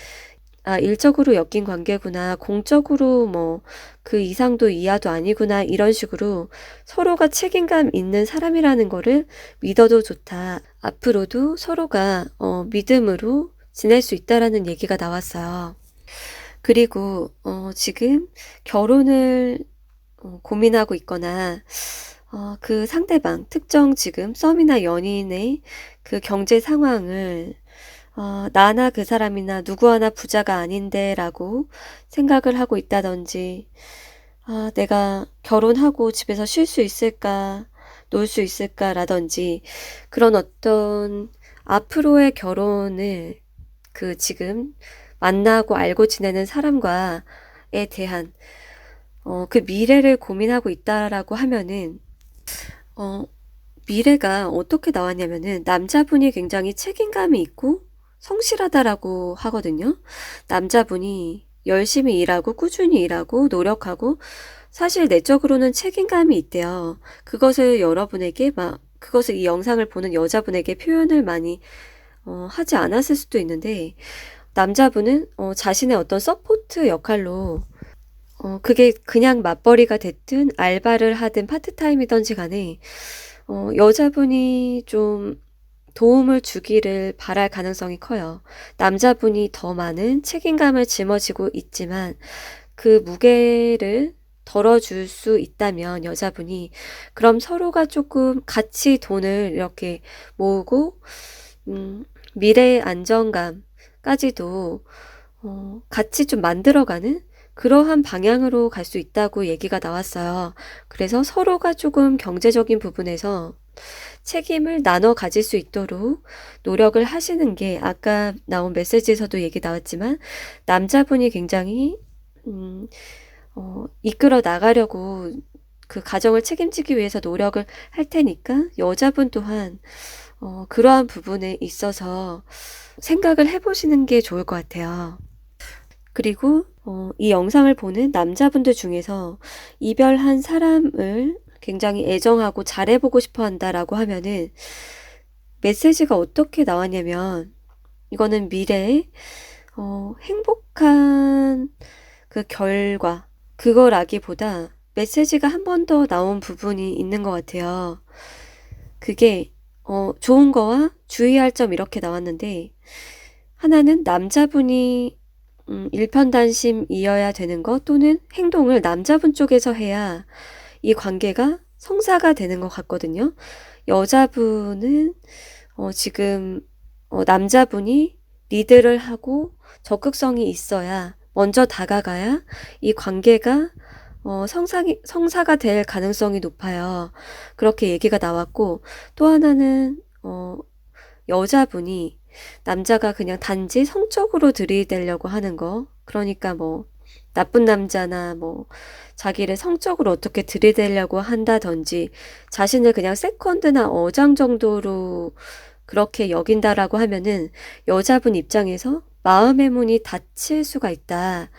일적으로 엮인 관계구나, 공적으로 뭐 그 이상도 이하도 아니구나 이런 식으로 서로가 책임감 있는 사람이라는 거를 믿어도 좋다. 앞으로도 서로가 믿음으로 지낼 수 있다라는 얘기가 나왔어요. 그리고 지금 결혼을 고민하고 있거나 그 상대방, 특정 지금 썸이나 연인의 그 경제 상황을 나나 그 사람이나 누구 하나 부자가 아닌데 라고 생각을 하고 있다든지 내가 결혼하고 집에서 쉴 수 있을까, 놀 수 있을까 라든지 그런 어떤 앞으로의 결혼을 그 지금 만나고 알고 지내는 사람과에 대한 그 미래를 고민하고 있다라고 하면은 미래가 어떻게 나왔냐면은 남자분이 굉장히 책임감이 있고 성실하다라고 하거든요. 남자분이 열심히 일하고 꾸준히 일하고 노력하고 사실 내적으로는 책임감이 있대요. 그것을 여러분에게 그것을 이 영상을 보는 여자분에게 표현을 많이 하지 않았을 수도 있는데 남자분은 자신의 어떤 서포트 역할로 그게 그냥 맞벌이가 됐든 알바를 하든 파트타임이든지 간에 여자분이 좀 도움을 주기를 바랄 가능성이 커요. 남자분이 더 많은 책임감을 짊어지고 있지만 그 무게를 덜어줄 수 있다면 여자분이 그럼 서로가 조금 같이 돈을 이렇게 모으고 미래의 안정감까지도 같이 좀 만들어가는 그러한 방향으로 갈 수 있다고 얘기가 나왔어요. 그래서 서로가 조금 경제적인 부분에서 책임을 나눠 가질 수 있도록 노력을 하시는 게 아까 나온 메시지에서도 얘기 나왔지만 남자분이 굉장히 이끌어 나가려고 그 가정을 책임지기 위해서 노력을 할 테니까 여자분 또한 그러한 부분에 있어서 생각을 해보시는 게 좋을 것 같아요. 그리고 이 영상을 보는 남자분들 중에서 이별한 사람을 굉장히 애정하고 잘해보고 싶어 한다라고 하면은 메시지가 어떻게 나왔냐면 이거는 미래에 행복한 그 결과 그거라기보다 메시지가 한 번 더 나온 부분이 있는 것 같아요. 그게 좋은 거와 주의할 점 이렇게 나왔는데 하나는 남자분이 일편단심이어야 되는 것 또는 행동을 남자분 쪽에서 해야 이 관계가 성사가 되는 것 같거든요. 여자분은 지금 남자분이 리드를 하고 적극성이 있어야 먼저 다가가야 이 관계가 성사가 될 가능성이 높아요. 그렇게 얘기가 나왔고 또 하나는 여자분이 남자가 그냥 단지 성적으로 들이대려고 하는 거 그러니까 뭐 나쁜 남자나 뭐 자기를 성적으로 어떻게 들이대려고 한다든지 자신을 그냥 세컨드나 어장 정도로 그렇게 여긴다라고 하면은 여자분 입장에서 마음의 문이 닫힐 수가 있다.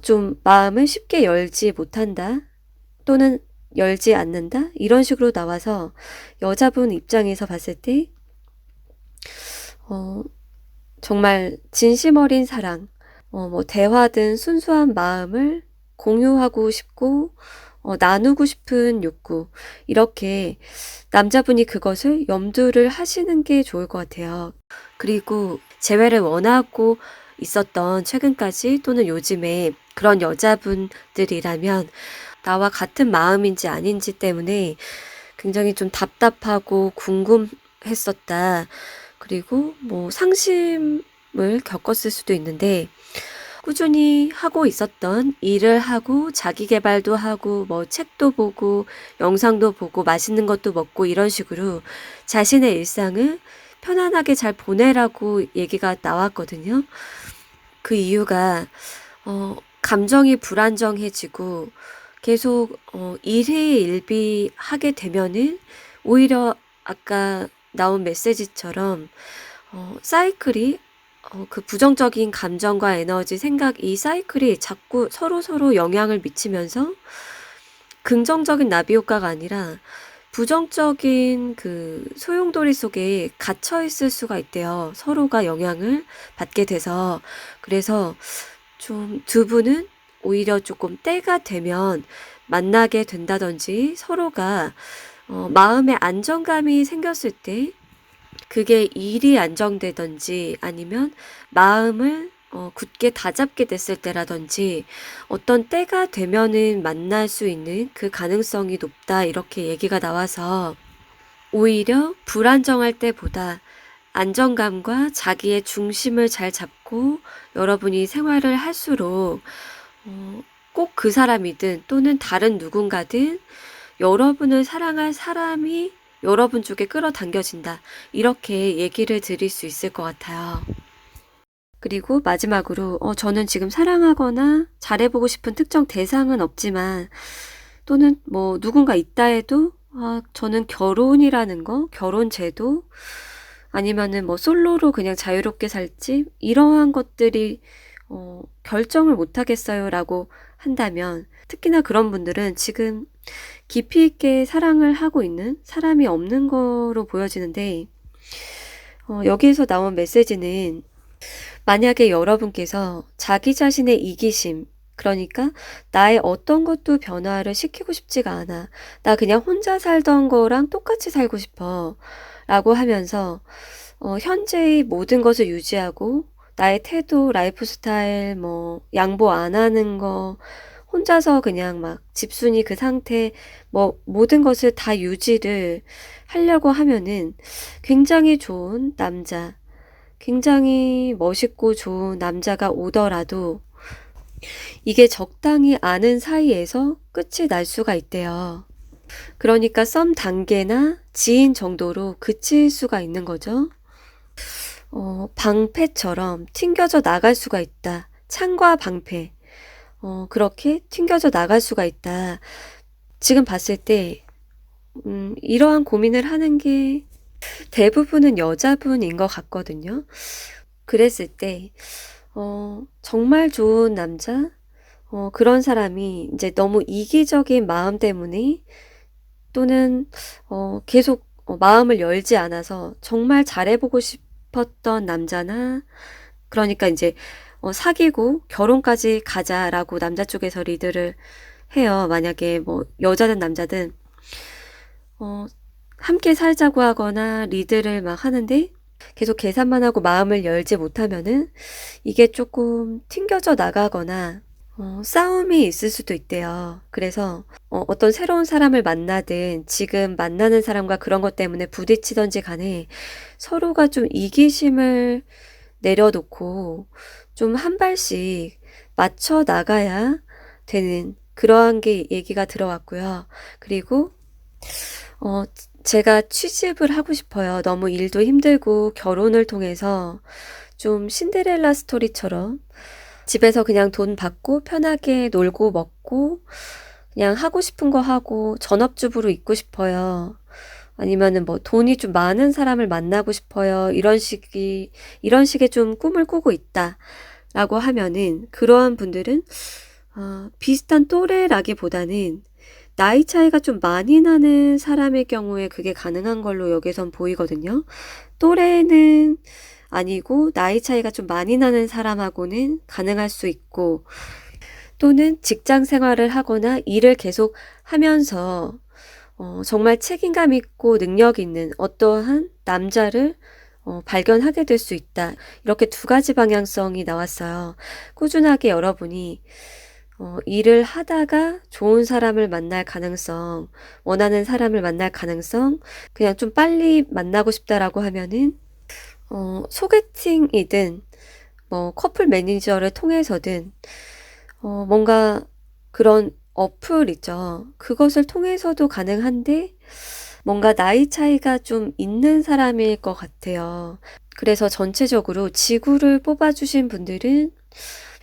좀 마음을 쉽게 열지 못한다. 또는 열지 않는다. 이런 식으로 나와서 여자분 입장에서 봤을 때 정말 진심 어린 사랑, 뭐 대화든 순수한 마음을 공유하고 싶고 나누고 싶은 욕구 이렇게 남자분이 그것을 염두를 하시는 게 좋을 것 같아요. 그리고 재회를 원하고 있었던 최근까지 또는 요즘에 그런 여자분들이라면 나와 같은 마음인지 아닌지 때문에 굉장히 좀 답답하고 궁금했었다. 그리고 뭐 상심을 겪었을 수도 있는데 꾸준히 하고 있었던 일을 하고 자기 개발도 하고 뭐 책도 보고 영상도 보고 맛있는 것도 먹고 이런 식으로 자신의 일상을 편안하게 잘 보내라고 얘기가 나왔거든요. 그 이유가 감정이 불안정해지고 계속 일희일비하게 되면은 오히려 아까 나온 메시지처럼 사이클이 그 부정적인 감정과 에너지, 생각 이 사이클이 자꾸 서로 영향을 미치면서 긍정적인 나비 효과가 아니라 부정적인 그 소용돌이 속에 갇혀 있을 수가 있대요. 서로가 영향을 받게 돼서. 그래서 좀 두 분은 오히려 조금 때가 되면 만나게 된다든지 서로가 마음의 안정감이 생겼을 때 그게 일이 안정되든지 아니면 마음을 굳게 다잡게 됐을 때라든지 어떤 때가 되면은 만날 수 있는 그 가능성이 높다 이렇게 얘기가 나와서 오히려 불안정할 때보다 안정감과 자기의 중심을 잘 잡고 여러분이 생활을 할수록 꼭 그 사람이든 또는 다른 누군가든 여러분을 사랑할 사람이 여러분 쪽에 끌어당겨진다. 이렇게 얘기를 드릴 수 있을 것 같아요. 그리고 마지막으로 저는 지금 사랑하거나 잘해보고 싶은 특정 대상은 없지만 또는 뭐 누군가 있다 해도 저는 결혼이라는 거, 결혼 제도 아니면은 뭐 솔로로 그냥 자유롭게 살지 이러한 것들이 결정을 못 하겠어요 라고 한다면 특히나 그런 분들은 지금 깊이 있게 사랑을 하고 있는 사람이 없는 거로 보여지는데 여기에서 나온 메시지는 만약에 여러분께서 자기 자신의 이기심 그러니까 나의 어떤 것도 변화를 시키고 싶지가 않아. 나 그냥 혼자 살던 거랑 똑같이 살고 싶어. 라고 하면서 현재의 모든 것을 유지하고 나의 태도, 라이프 스타일, 뭐 양보 안 하는 거, 혼자서 그냥 막 집순이 그 상태, 뭐 모든 것을 다 유지를 하려고 하면은 굉장히 좋은 남자, 굉장히 멋있고 좋은 남자가 오더라도 이게 적당히 아는 사이에서 끝이 날 수가 있대요. 그러니까 썸 단계나 지인 정도로 그칠 수가 있는 거죠. 방패처럼 튕겨져 나갈 수가 있다. 창과 방패. 그렇게 튕겨져 나갈 수가 있다. 지금 봤을 때, 이러한 고민을 하는 게 대부분은 여자분인 것 같거든요. 그랬을 때, 정말 좋은 남자, 그런 사람이 이제 너무 이기적인 마음 때문에 또는 계속 마음을 열지 않아서 정말 잘해보고 싶었던 남자나 그러니까 이제 사귀고 결혼까지 가자라고 남자 쪽에서 리드를 해요. 만약에 뭐 여자든 남자든 함께 살자고 하거나 리드를 막 하는데 계속 계산만 하고 마음을 열지 못하면은 이게 조금 튕겨져 나가거나 싸움이 있을 수도 있대요. 그래서 어떤 새로운 사람을 만나든 지금 만나는 사람과 그런 것 때문에 부딪히던지 간에 서로가 좀 이기심을 내려놓고 좀 한 발씩 맞춰 나가야 되는 그러한 게 얘기가 들어왔고요. 그리고 어, 제가 취직을 하고 싶어요. 너무 일도 힘들고 결혼을 통해서 좀 신데렐라 스토리처럼 집에서 그냥 돈 받고 편하게 놀고 먹고 그냥 하고 싶은 거 하고 전업주부로 있고 싶어요. 아니면은 뭐 돈이 좀 많은 사람을 만나고 싶어요. 이런 식의 좀 꿈을 꾸고 있다. 라고 하면은 그러한 분들은 비슷한 또래라기보다는 나이 차이가 좀 많이 나는 사람의 경우에 그게 가능한 걸로 여기선 보이거든요. 또래는 아니고 나이 차이가 좀 많이 나는 사람하고는 가능할 수 있고 또는 직장 생활을 하거나 일을 계속 하면서 정말 책임감 있고 능력 있는 어떠한 남자를 발견하게 될 수 있다. 이렇게 두 가지 방향성이 나왔어요. 꾸준하게 여러분이 일을 하다가 좋은 사람을 만날 가능성, 원하는 사람을 만날 가능성, 그냥 좀 빨리 만나고 싶다라고 하면은, 소개팅이든, 뭐, 커플 매니저를 통해서든, 뭔가 그런 어플이죠. 그것을 통해서도 가능한데, 뭔가 나이 차이가 좀 있는 사람일 것 같아요. 그래서 전체적으로 지구를 뽑아주신 분들은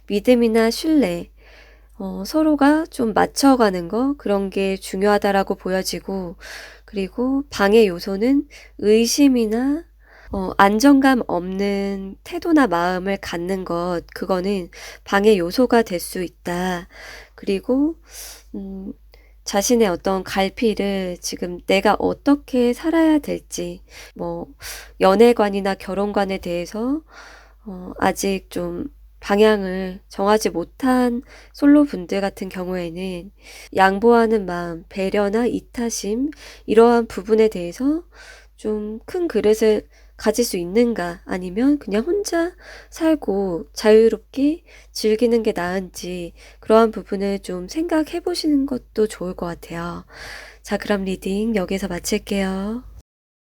믿음이나 신뢰, 서로가 좀 맞춰가는 거, 그런 게 중요하다라고 보여지고, 그리고 방해 요소는 의심이나 안정감 없는 태도나 마음을 갖는 것, 그거는 방해 요소가 될 수 있다. 그리고, 자신의 어떤 갈피를 지금 내가 어떻게 살아야 될지, 뭐, 연애관이나 결혼관에 대해서, 아직 좀 방향을 정하지 못한 솔로 분들 같은 경우에는 양보하는 마음, 배려나 이타심, 이러한 부분에 대해서 좀 큰 그릇을 가질 수 있는가, 아니면 그냥 혼자 살고 자유롭게 즐기는 게 나은지, 그러한 부분을 좀 생각해 보시는 것도 좋을 것 같아요. 자, 그럼 리딩 여기서 마칠게요.